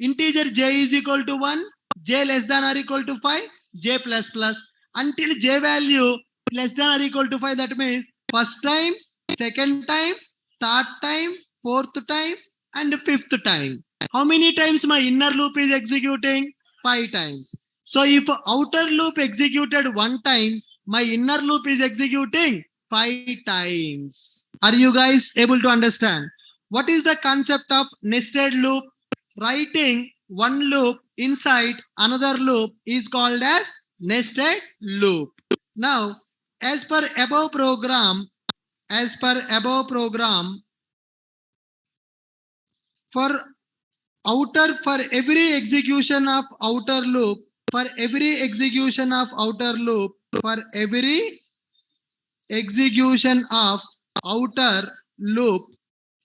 Integer j is equal to 1, j less than or equal to 5, j plus plus until j value less than or equal to 5. That means first time, second time, third time, fourth time and fifth time. How many times my inner loop is executing? 5 times. So if outer loop executed one time, my inner loop is executing 5 times. Are you guys able to understand? What is the concept of nested loop? Writing one loop inside another loop is called as nested loop. Now, as per above program, for every execution of outer loop, for every execution of outer loop,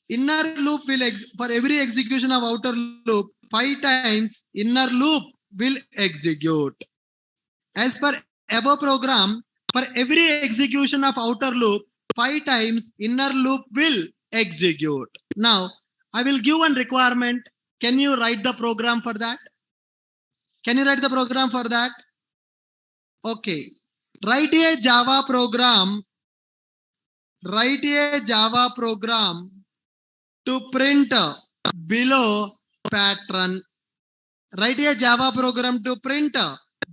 inner loop will for every execution of outer loop 5 times inner loop will execute. As per above program, for every execution of outer loop 5 times inner loop will execute. Now I will give one requirement. Can you write the program for that? Can you write the program for that? Okay. Write a Java program to print below pattern. Write a Java program to print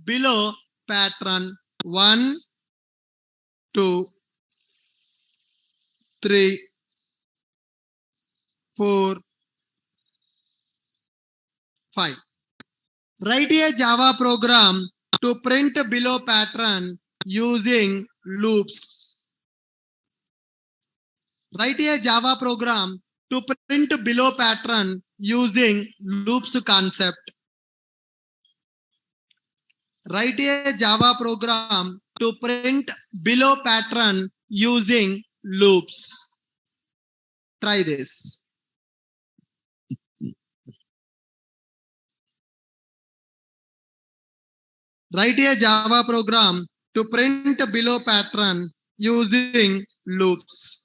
below pattern 1, 2, 3, 4, 5. Write a Java program to print below pattern using loops. Write a Java program to print below pattern using loops concept. Write a Java program to print below pattern using loops. Try this. Write a Java program to print below pattern using loops.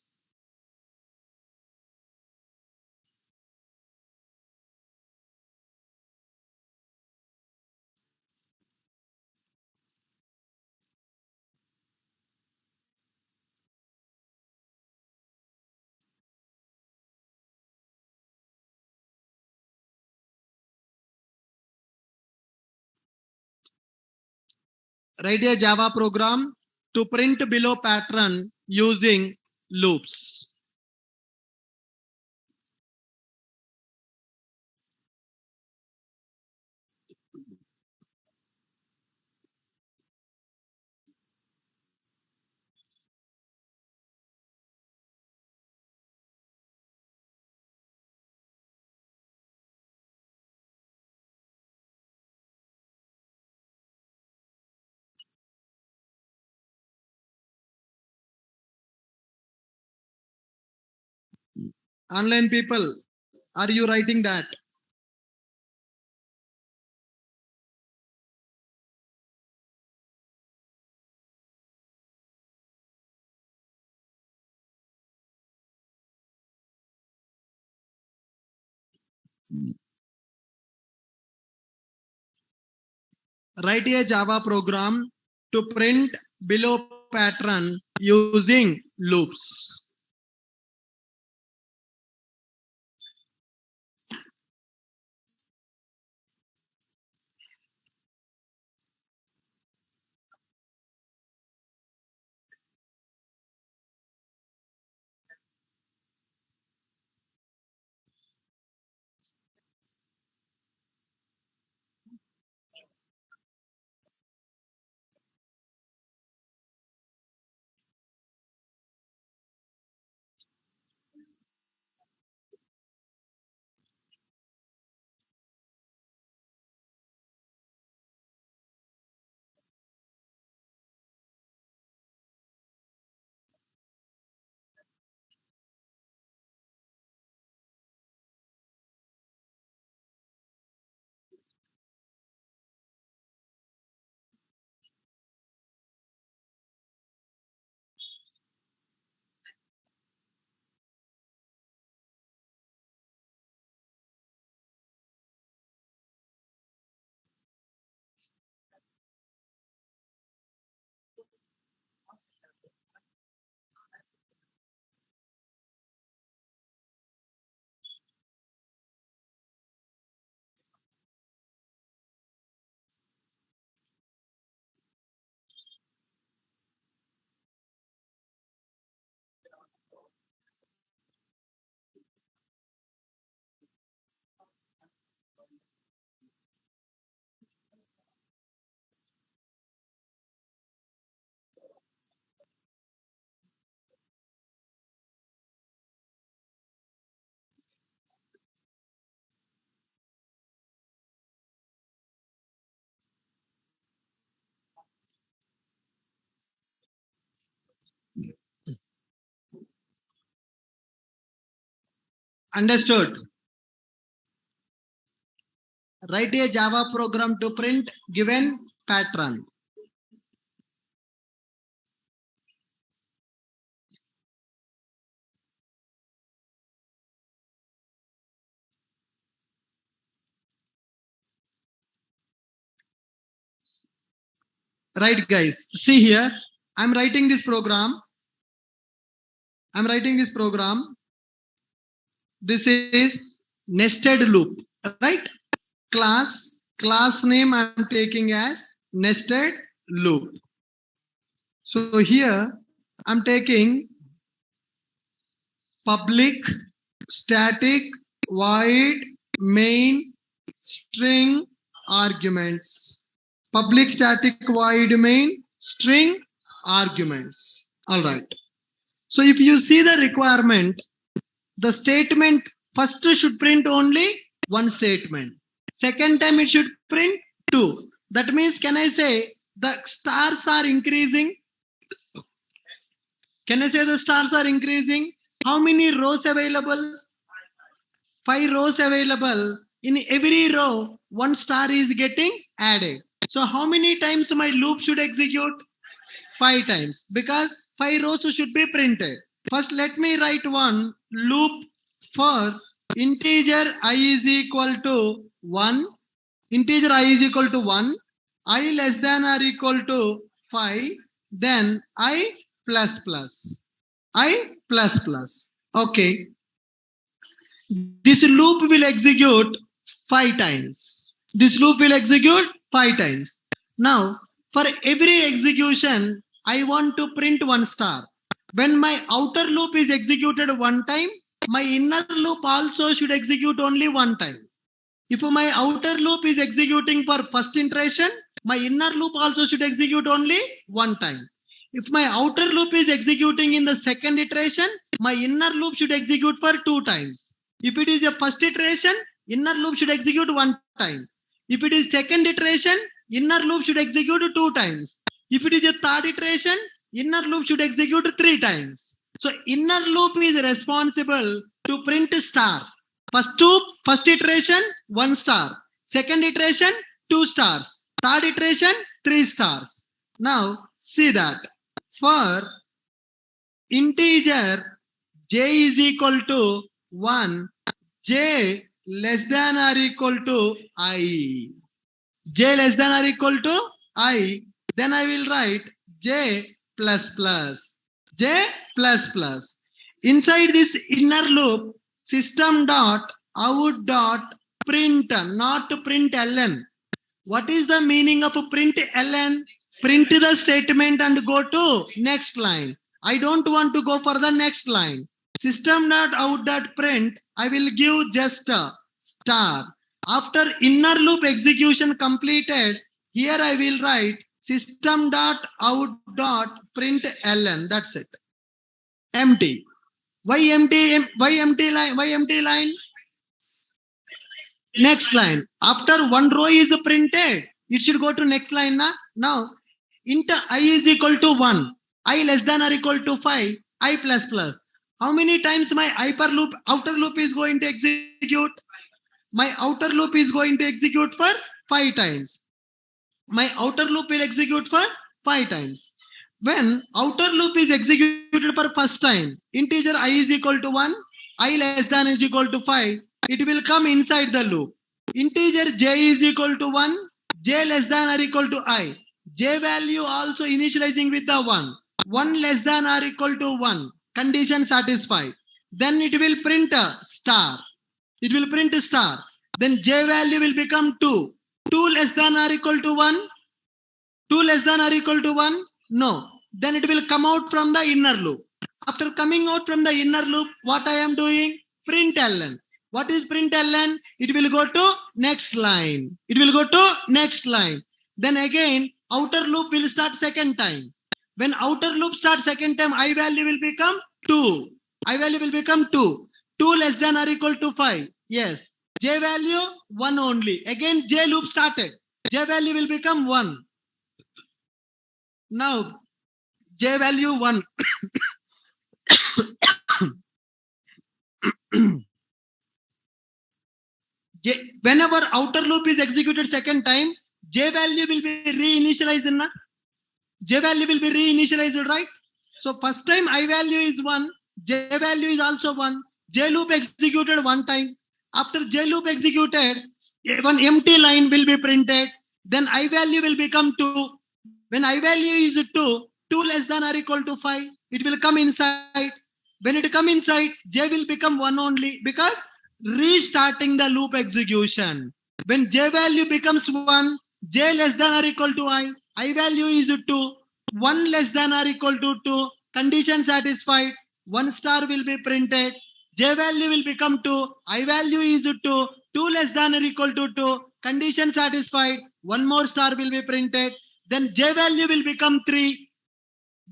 Write a Java program to print below pattern using loops. Online people, are you writing that? Write a Java program to print below pattern using loops. Understood? Write a Java program to print given pattern. Right, guys. See here. I'm writing this program. This is nested loop, right? Class name I'm taking as nested loop. So here I'm taking public static void main string arguments. Public static void main string arguments. All right. So if you see the requirement, the statement first should print only one statement. Second time it should print two. That means, can I say the stars are increasing? Can I say the stars are increasing? How many rows available? 5 rows available. In every row, one star is getting added. So how many times my loop should execute? 5 times, because 5 rows should be printed. First, let me write one loop for integer I is equal to 1. Integer I is equal to 1. I less than or equal to 5. Then I plus plus. I plus plus. Okay. This loop will execute 5 times. This loop will execute 5 times. Now, for every execution, I want to print one star. When my outer loop is executed one time, my inner loop also should execute only one time. If my outer loop is executing for first iteration, my inner loop also should execute only one time. If my outer loop is executing in the second iteration, my inner loop should execute for 2 times. If it is a first iteration, inner loop should execute 1 time. If it is second iteration, inner loop should execute 2 times. If it is a third iteration, inner loop should execute 3 times. So inner loop is responsible to print star. First iteration, 1 star. Second iteration, 2 stars. Third iteration, 3 stars. Now see that for integer j is equal to 1, j less than or equal to I. J less than or equal to I. Then I will write J plus plus. J plus plus. Inside this inner loop, system dot out dot print, not print ln. What is the meaning of print ln? Print the statement and go to next line. I don't want to go for the next line. System dot out dot print, I will give just a star. After inner loop execution completed, here I will write system dot out dot print ln. That's it. Empty. Why empty? Why empty line? Why empty line? Next line. After one row is printed, it should go to next line. Now, int I is equal to 1, I less than or equal to 5, I plus plus. How many times my outer loop is going to execute? My outer loop is going to execute for 5 times. My outer loop will execute for 5 times. When outer loop is executed for first time, integer I is equal to 1, I less than is equal to 5, it will come inside the loop. Integer j is equal to 1, j less than or equal to I. J value also initializing with the 1. 1 less than or equal to 1. Condition satisfied. Then it will print a star. It will print a star. Then j value will become 2. 2 less than or equal to 1. 2 less than or equal to 1. No. Then it will come out from the inner loop. After coming out from the inner loop, what I am doing? Print ln. What is print ln? It will go to next line. It will go to next line. Then again, outer loop will start second time. When outer loop starts second time, I value will become 2. I value will become 2. 2 less than or equal to 5. Yes. J value 1 only. Again, J loop started. J value will become 1. Now, J value 1. Whenever outer loop is executed second time, J value will be reinitialized. J value will be reinitialized, right? So first time I value is 1, J value is also 1. J loop executed one time. After J loop executed, one empty line will be printed. Then I value will become 2. When I value is 2, 2 less than or equal to 5, it will come inside. When it come inside, J will become 1 only because restarting the loop execution. When J value becomes 1, J less than or equal to I value is 2, 1 less than or equal to 2, condition satisfied, 1 star will be printed, J value will become 2, I value is 2, 2 less than or equal to 2, condition satisfied, 1 more star will be printed, then J value will become 3,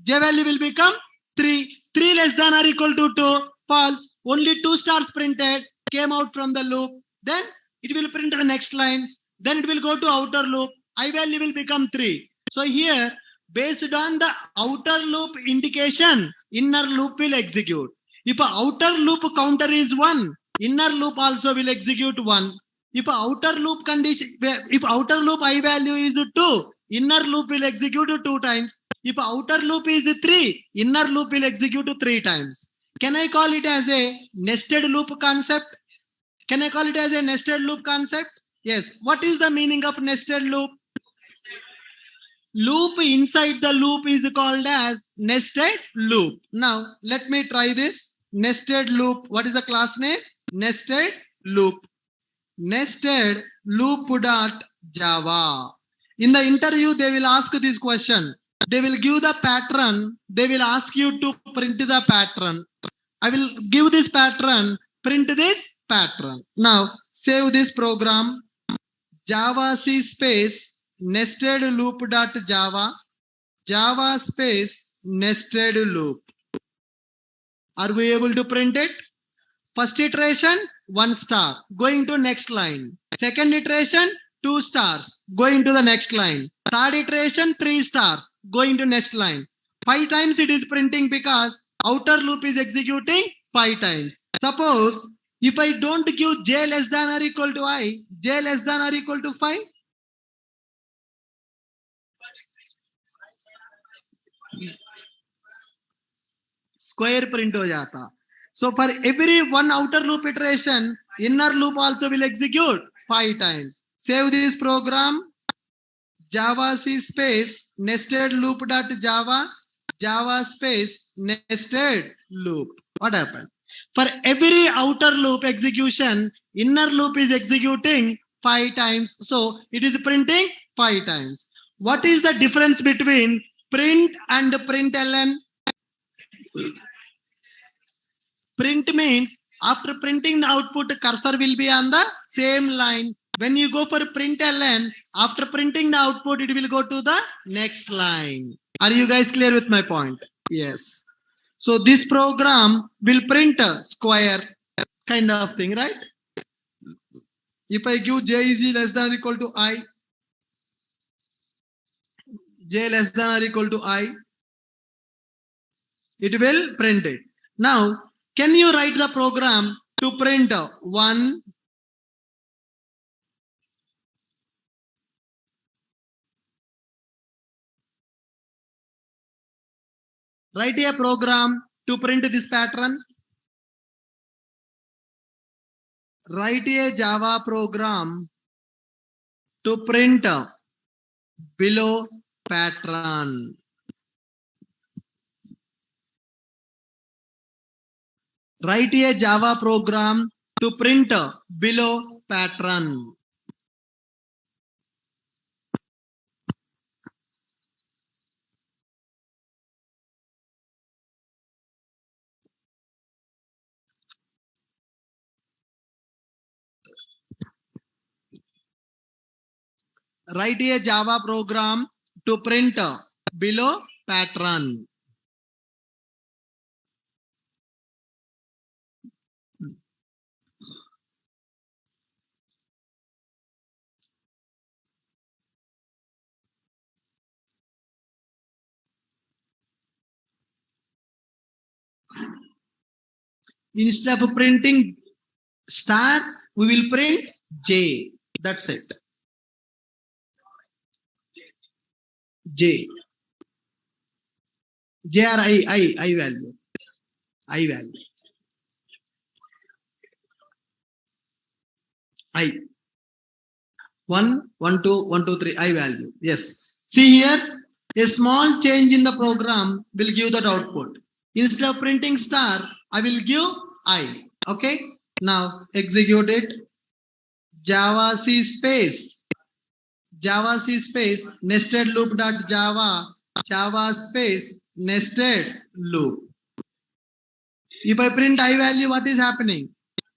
J value will become 3, 3 less than or equal to 2, false, only 2 stars printed, came out from the loop, then it will print the next line, then it will go to outer loop, I value will become 3. So here, based on the outer loop indication, inner loop will execute. If outer loop counter is 1, inner loop also will execute 1. If outer loop condition, if outer loop I value is 2, inner loop will execute 2 times. If outer loop is 3, inner loop will execute 3 times. Can I call it as a nested loop concept? Can I call it as a nested loop concept? Yes. What is the meaning of nested loop? Loop inside the loop is called as nested loop. Now, let me try this. Nested loop. What is the class name? Nested loop. Nested loop dot Java. In the interview, they will ask this question. They will give the pattern. They will ask you to print the pattern. I will give this pattern, print this pattern. Now, save this program. Java C space nested loop dot Java. Java space nested loop. Are we able to print it? First iteration, 1 star, going to next line. Second iteration, 2 stars, going to the next line. Third iteration, 3 stars, going to next line. 5 times it is printing because outer loop is executing 5 times. Suppose if I don't give J less than or equal to I, J less than or equal to 5, square print हो जाता. So for every one outer loop iteration, Inner loop also will execute 5 times. Save this program. Java C space nested loop dot Java, Java space nested loop. What happened? For every outer loop execution, inner loop is executing 5 times. So it is printing 5 times. What is the difference between print and println? Print means after printing the output, cursor will be on the same line. When you go for println, after printing the output, it will go to the next line. Are you guys clear with my point? Yes. So this program will print a square kind of thing, right? If I give j is less than or equal to I, j less than or equal to I, it will print it. Now, can you write the program to print 1, write a program to print this pattern? Write a Java program to print below pattern. Write a Java program to print below pattern. Write a Java program to print below pattern. Instead of printing star, we will print J. That's it. J. J or I value. I value. I. 1, 1, 2, 1, 2, 3, I value. Yes. See here, a small change in the program will give that output. Instead of printing star, I will give I. Okay. Now execute it. Java C space. Java C space nested loop dot Java. Java space nested loop. If I print I value, what is happening?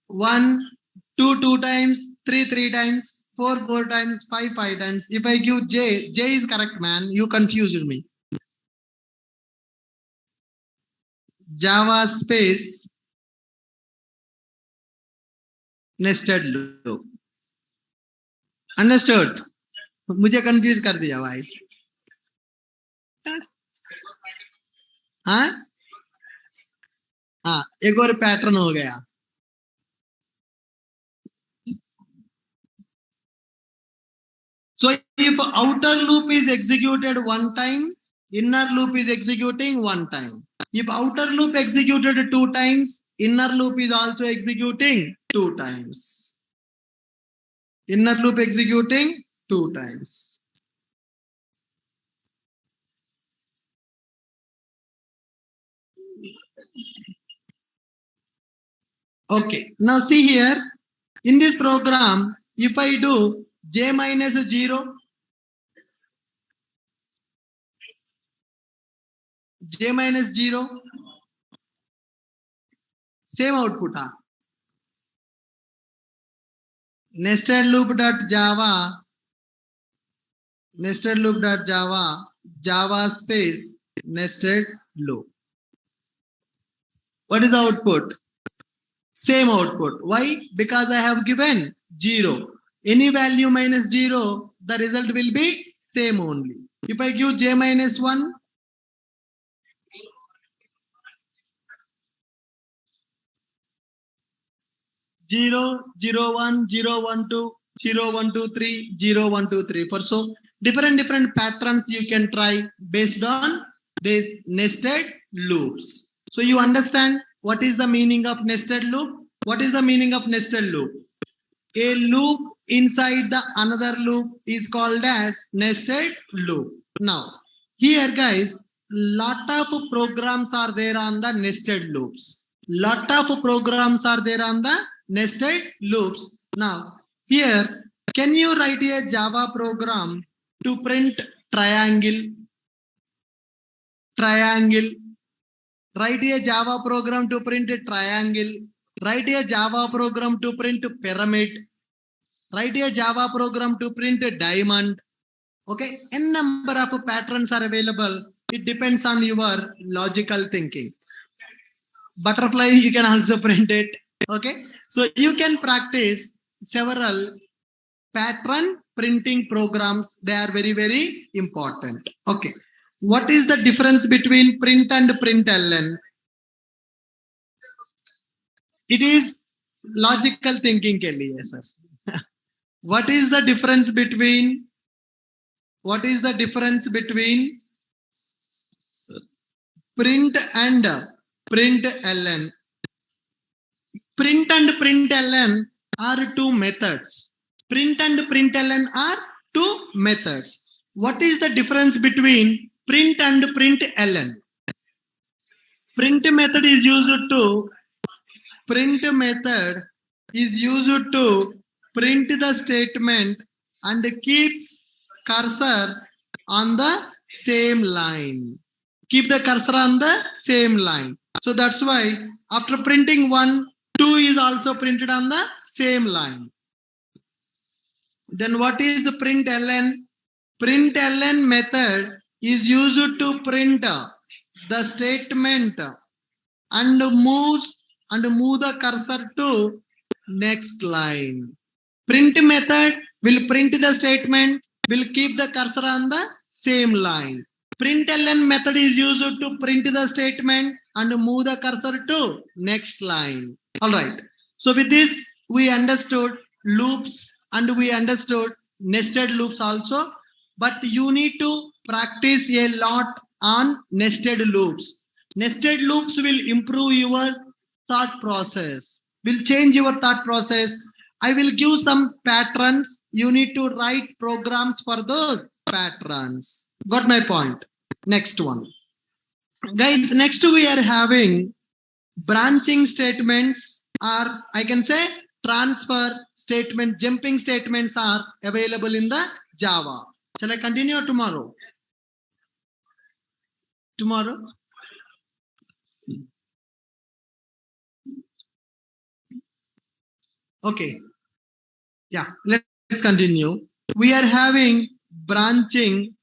1, 2, 2 times, 3, 3 times, 4, 4 times, 5, 5 times. If I give J is correct, man. You confused me. Java space nested loop. Understood? मुझे confuse कर दिया भाई. हाँ हाँ, एक और pattern हो गया. So if outer loop is executed 1 time, inner loop is executing 1 time. If outer loop executed 2 times, inner loop is also executing 2 times. Inner loop executing 2 times. Okay, now see here, in this program, if I do j minus 0, j minus 0, same output. Nested loop dot Java, nested loop dot Java, Java space nested loop. What is the output? Same output. Why? Because I have given 0. Any value minus 0, the result will be same only. If I give j minus 1, zero, 0, 1, 0, 1, 2, 0, 1, 2, 3, 0, 1, 2, 3, 4. So different patterns you can try based on these nested loops. So you understand what is the meaning of nested loop? What is the meaning of nested loop? A loop inside the another loop is called as nested loop. Now, here guys, lot of programs are there on the nested loops. Lot of programs are there on the nested loops. Now, here, can you write a Java program to print triangle? Triangle. Write a Java program to print a triangle. Write a Java program to print a pyramid. Write a Java program to print a diamond. Okay, n number of patterns are available. It depends on your logical thinking. Butterfly, you can also print it. Okay, so you can practice several pattern printing programs. They are very, very important. Okay, what is the difference between print and println? It is logical thinking के लिए, sir. What is the difference between print and println? Print and println are two methods. Print and println are two methods. What is the difference between print and println? Print method is used to print the statement and keeps cursor on the same line. Keep the cursor on the same line. So that's why after printing 1, 2 is also printed on the same line. Then what is the println? Println method is used to print the statement and move the cursor to next line. Print method will print the statement, will keep the cursor on the same line. Println method is used to print the statement and move the cursor to next line. All right. So with this, we understood loops and we understood nested loops also. But you need to practice a lot on nested loops. Nested loops will improve your thought process, will change your thought process. I will give some patterns. You need to write programs for those patterns. Got my point? Next one. Guys, next we are having branching statements, or I can say transfer statement, jumping statements are available in the Java. Shall I continue tomorrow? Tomorrow? Okay. Yeah, let's continue. We are having branching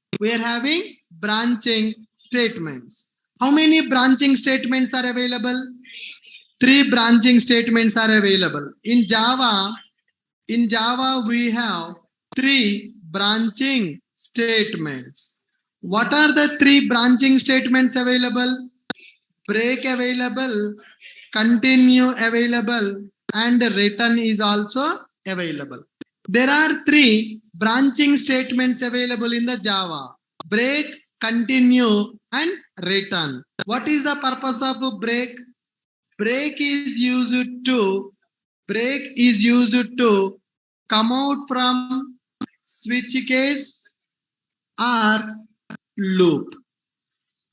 statements. How many branching statements are available? 3 branching statements are available. In Java, we have 3 branching statements. What are the 3 branching statements available? Break available, continue available, and return is also available. There are 3 branching statements available in the Java: break, continue, and return. What is the purpose of break? Break is used to come out from switch case or loop.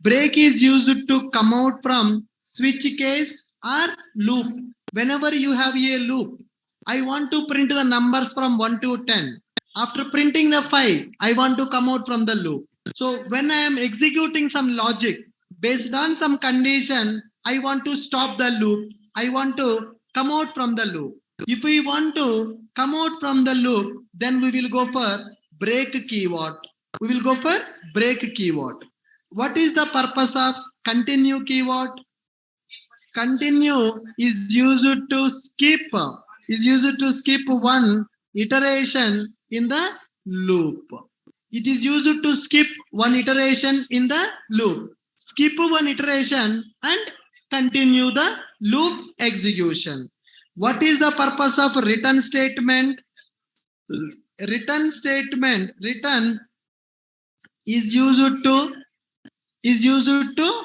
Break is used to come out from switch case or loop. Whenever you have a loop, I want to print the numbers from 1 to 10. After printing the 5, I want to come out from the loop. So when I am executing some logic based on some condition, I want to stop the loop. I want to come out from the loop. If we want to come out from the loop, then we will go for break keyword. We will go for break keyword. What is the purpose of continue keyword? Continue is used to skip one iteration in the loop. It is used to skip one iteration in the loop. Skip one iteration and continue the loop execution. What is the purpose of return statement? Return is used to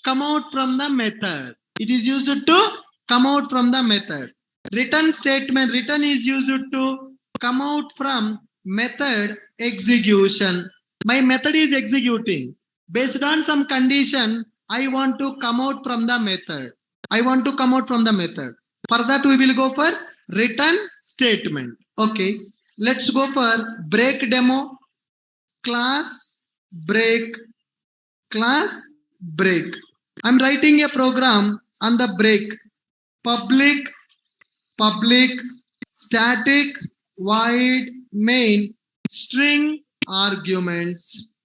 come out from the method. It is used to come out from the method. Return statement, return is used to come out from method execution. My method is executing. Based on some condition, I want to come out from the method. I want to come out from the method. For that, we will go for return statement. Okay. Let's go for break demo. Class break. Class break. I'm writing a program on the break. Public static void main string arguments.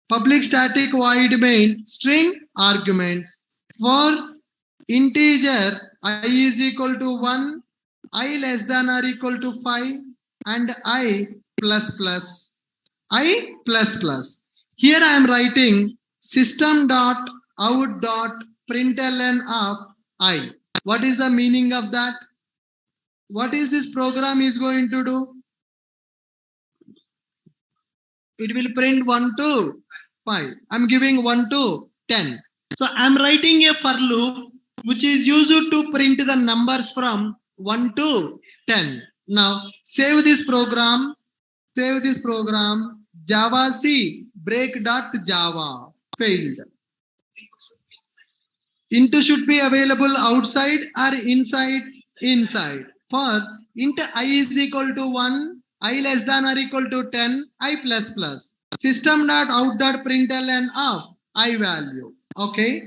Public static void main string arguments. For integer I is equal to 1, I less than or equal to 5, and I plus plus. I plus plus. Here I am writing system dot out dot println of I. What is the meaning of that? What is this program is going to do? It will print 1 to 5. I'm giving 1 to 10. So I'm writing a for loop which is used to print the numbers from 1 to 10. Now save this program. Save this program. Java C break.java failed. Into should be available outside or inside? Inside. For int I is equal to 1, I less than or equal to 10, I plus plus. System dot out dot println of I value. Okay.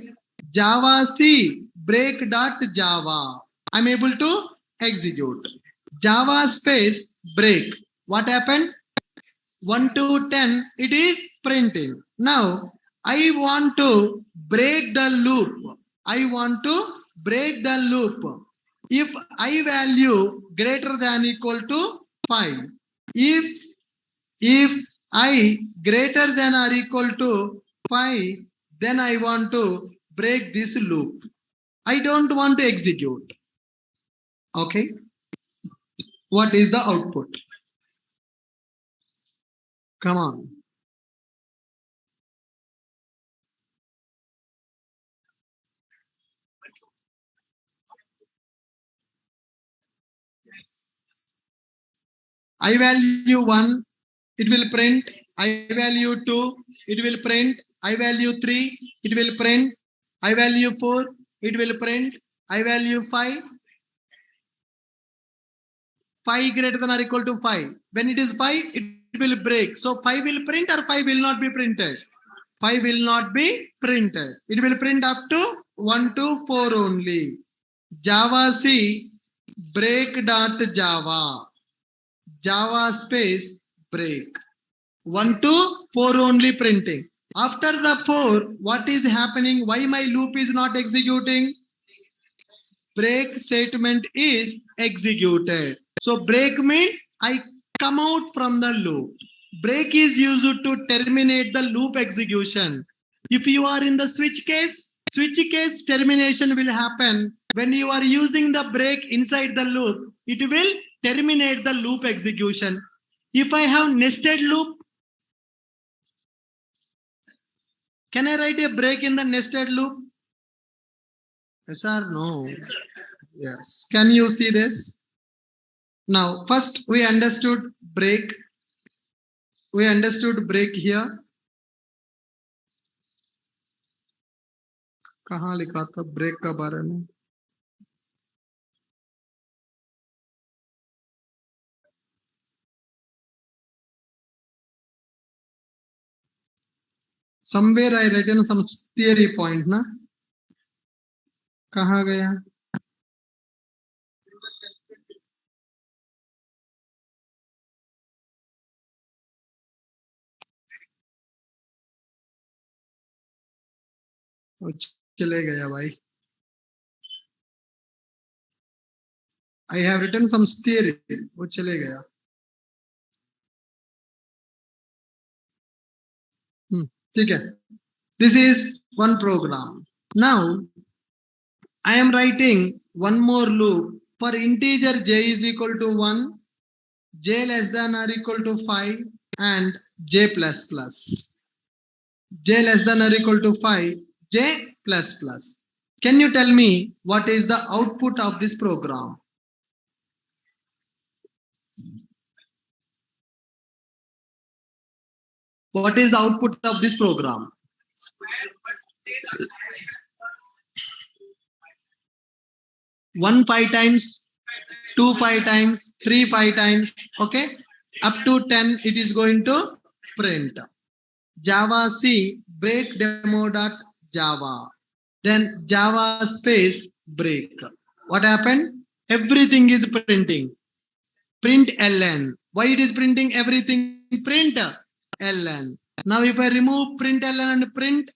Java C break dot Java. I'm able to execute. Java space break. What happened? 1 to 10, it is printing. Now, I want to break the loop. I want to break the loop. If I value greater than equal to 5. If I greater than or equal to 5, then I want to break this loop. I don't want to execute. Okay. What is the output? Come on. I value 1, it will print. I value 2, it will print. I value 3, it will print. I value 4, it will print. I value 5. 5 greater than or equal to 5. When it is 5, it will break. So 5 will print or 5 will not be printed. 5 will not be printed. It will print up to 1 to 4 only. Java C break.java. Java space break. 1 to 4 only printing. After the 4, what is happening? Why my loop is not executing? Break statement is executed. So break means I come out from the loop. Break is used to terminate the loop execution. If you are in the switch case termination will happen when you are using the break inside the loop. It will terminate the loop execution. If I have nested loop, can I write a break in the nested loop? Yes or no? Yes. Can you see this? Now, first we understood break. We understood break here. कहाँ लिखा था break का बारे में? Somewhere I written some theory point ना? कहाँ गया? चले गया भाई. I have written some theory. वो चले गया. ठीक है. This is one program. Now I am writing one more loop for integer j is equal to 1, j less than or equal to 5, and j plus plus. J less than or equal to 5, j plus plus. Can you tell me what is the output of this program? What is the output of this program? 1 5 times, 2 5 times, 3 5 times. Okay, up to 10 it is going to print. Java C break demo.java. Then Java space break. What happened? Everything is printing. Print ln. Why it is printing everything? Print ln. Now if I remove print ln and print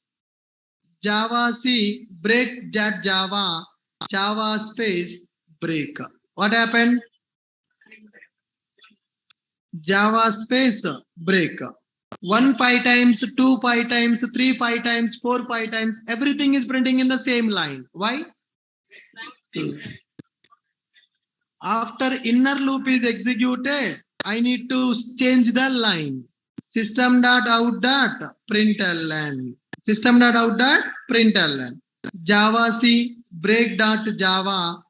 Java C break that Java, Java space break. What happened? Java space break. 1 5 times, 2 5 times, 3 5 times, 4 5 times, everything is printing in the same line. Why? After inner loop is executed, I need to change the line. System.out.println. System.out.println. Java C break.java,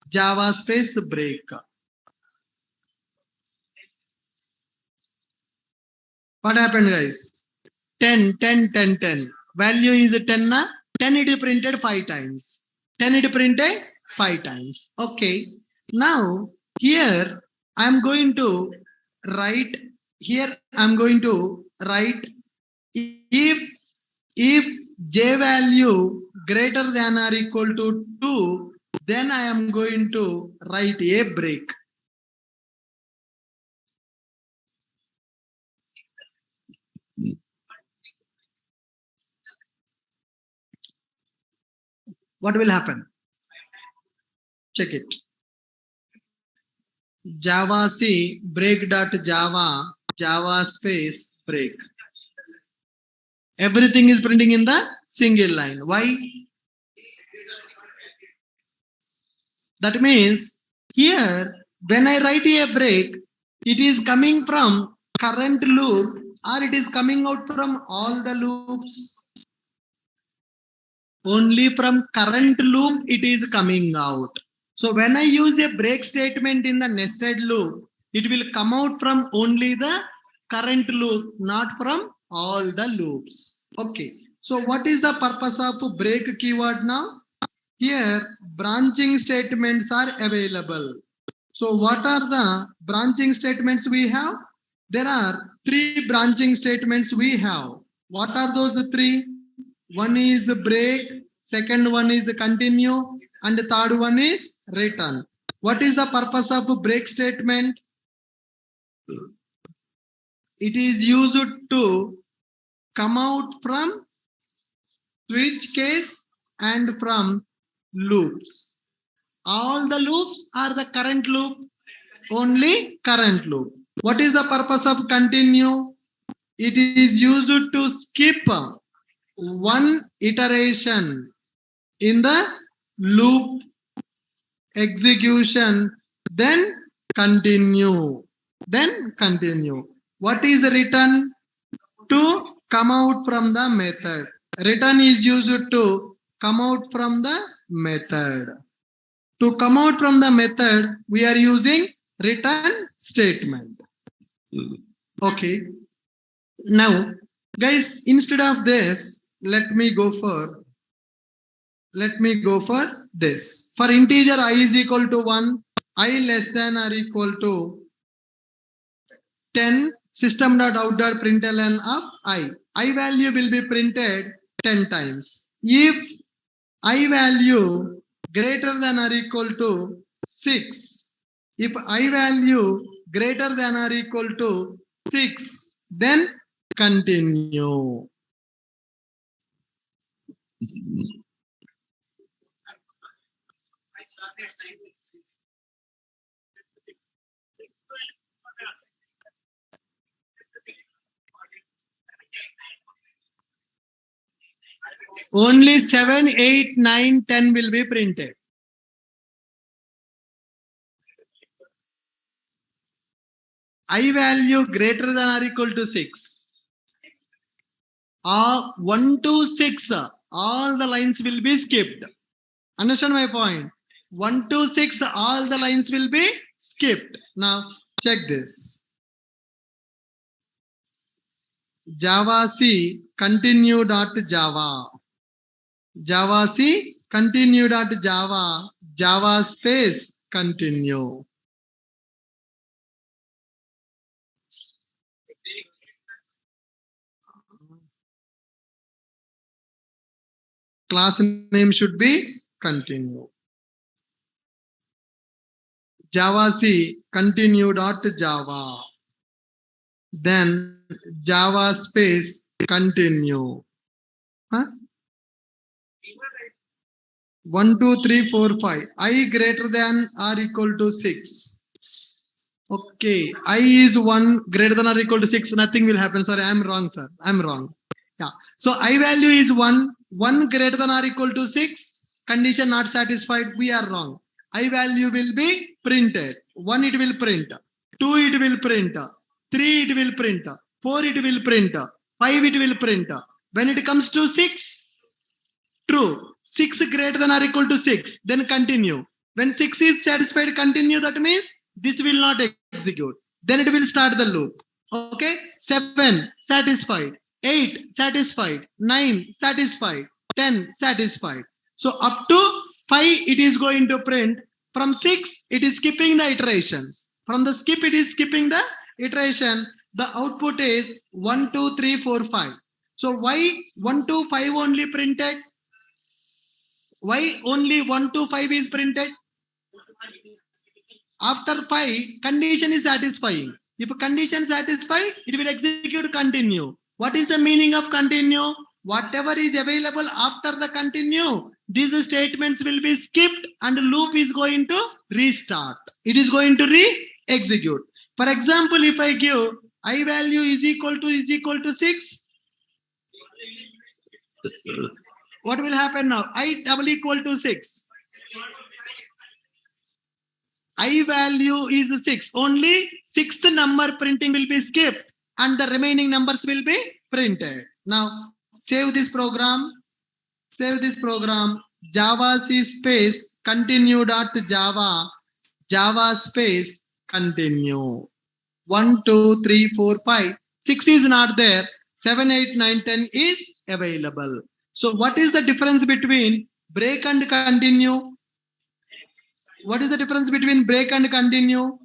Java space break. What happened, guys? 10, 10, 10, 10. Value is 10 na? 10 it is printed 5 times. 10 it is printed 5 times. Okay. Now here I am going to write, if j value greater than or equal to 2, then I am going to write a break. What will happen? Check it. Java C break.java, Java space break. Everything is printing in the single line. Why? That means here when I write a break, it is coming from current loop or it is coming out from all the loops. Only from current loop it is coming out. So when I use a break statement in the nested loop, it will come out from only the current loop, not from all the loops. Okay. So what is the purpose of break keyword now? Here branching statements are available. So what are the branching statements we have? There are 3 branching statements we have. What are those 3? One is break, second one is continue, and the third one is return. What is the purpose of break statement? It is used to come out from switch case and from loops. All the loops are the current loop, only current loop. What is the purpose of continue? It is used to skip one iteration in the loop execution, then continue. What is return? To come out from the method. Return is used to come out from the method. To come out from the method, we are using return statement. Okay. Now, guys, instead of this, let me go for this. For integer I is equal to 1, I less than or equal to 10, system.out.println of I. I value will be printed 10 times. If I value greater than or equal to 6, if I value greater than or equal to 6, then continue. Only 7, 8, 9, 10 will be printed. I value greater than or equal to 6. 1 to 6, all the lines will be skipped. Understand my point? 1 to 6, all the lines will be skipped. Now check this. Java C continue dot Java. Java C continue dot Java. Java space continue. Class name should be continue. Java C continue dot Java. Then Java space continue. Huh? 1, 2, 3, 4, 5. I greater than or equal to 6. Okay. I is 1 greater than or equal to 6. Nothing will happen. Sorry, I'm wrong, sir. I'm wrong. Yeah. So I value is 1. 1 greater than or equal to 6. Condition not satisfied. We are wrong. I value will be printed. 1 it will print. 2 it will print. 3 it will print. 4 it will print. 5 it will print. When it comes to 6, true. 6 greater than or equal to 6. Then continue. When 6 is satisfied, continue. That means this will not execute. Then it will start the loop. Okay. 7 satisfied. 8 satisfied. 9 satisfied. 10 satisfied. So up to 5 it is going to print. From 6 it is skipping the iterations. From the skip it is skipping the iteration. The output is 1, 2, 3, 4, 5. So why 1 to 5 only printed? Why only 1 to 5 is printed? After 5, condition is satisfying. If condition satisfied, it will execute continue. What is the meaning of continue? Whatever is available after the continue, these statements will be skipped and loop is going to restart. It is going to re-execute. For example, if I give I value is equal to 6, what will happen now? I double equal to 6. I value is 6. Only 6th number printing will be skipped and the remaining numbers will be printed. Now save this program. Save this program. Java C space continue dot Java. Java space continue. 1, 2, 3, 4, 5. 6 is not there. 7, 8, 9, 10 is available. So what is the difference between break and continue? What is the difference between break and continue?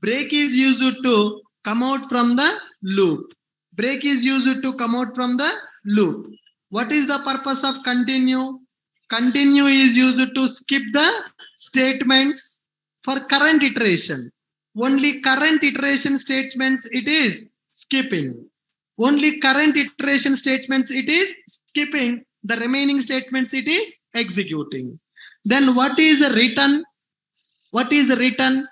Break is used to come out from the loop. Break is used to come out from the loop. What is the purpose of continue? Continue is used to skip the statements for current iteration. Only current iteration statements it is skipping. Only current iteration statements it is skipping. The remaining statements it is executing. Then what is written? What is written?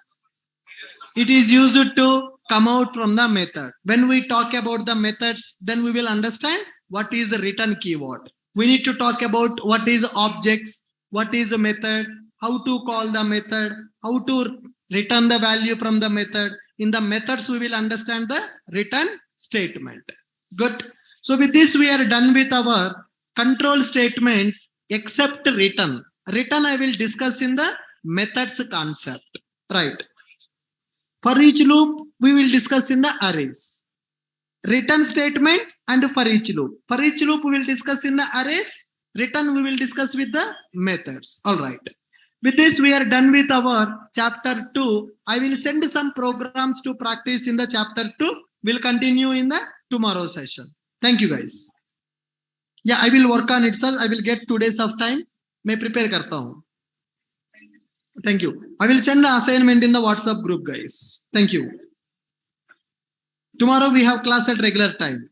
It is used to come out from the method. When we talk about the methods, then we will understand what is the return keyword. We need to talk about what is objects, what is a method, how to call the method, how to return the value from the method. In the methods, we will understand the return statement. Good. So with this, we are done with our control statements except return. Return I will discuss in the methods concept. Right. For each loop, we will discuss in the arrays. Return statement and for each loop. For each loop, we will discuss in the arrays. Return, we will discuss with the methods. All right. With this, we are done with our chapter 2. I will send some programs to practice in the chapter 2. We'll continue in the tomorrow session. Thank you, guys. Yeah, I will work on it, sir. I will get 2 days of time. मैं prepare करता हूँ. Thank you. I will send the assignment in the WhatsApp group, guys. Thank you. Tomorrow we have class at regular time.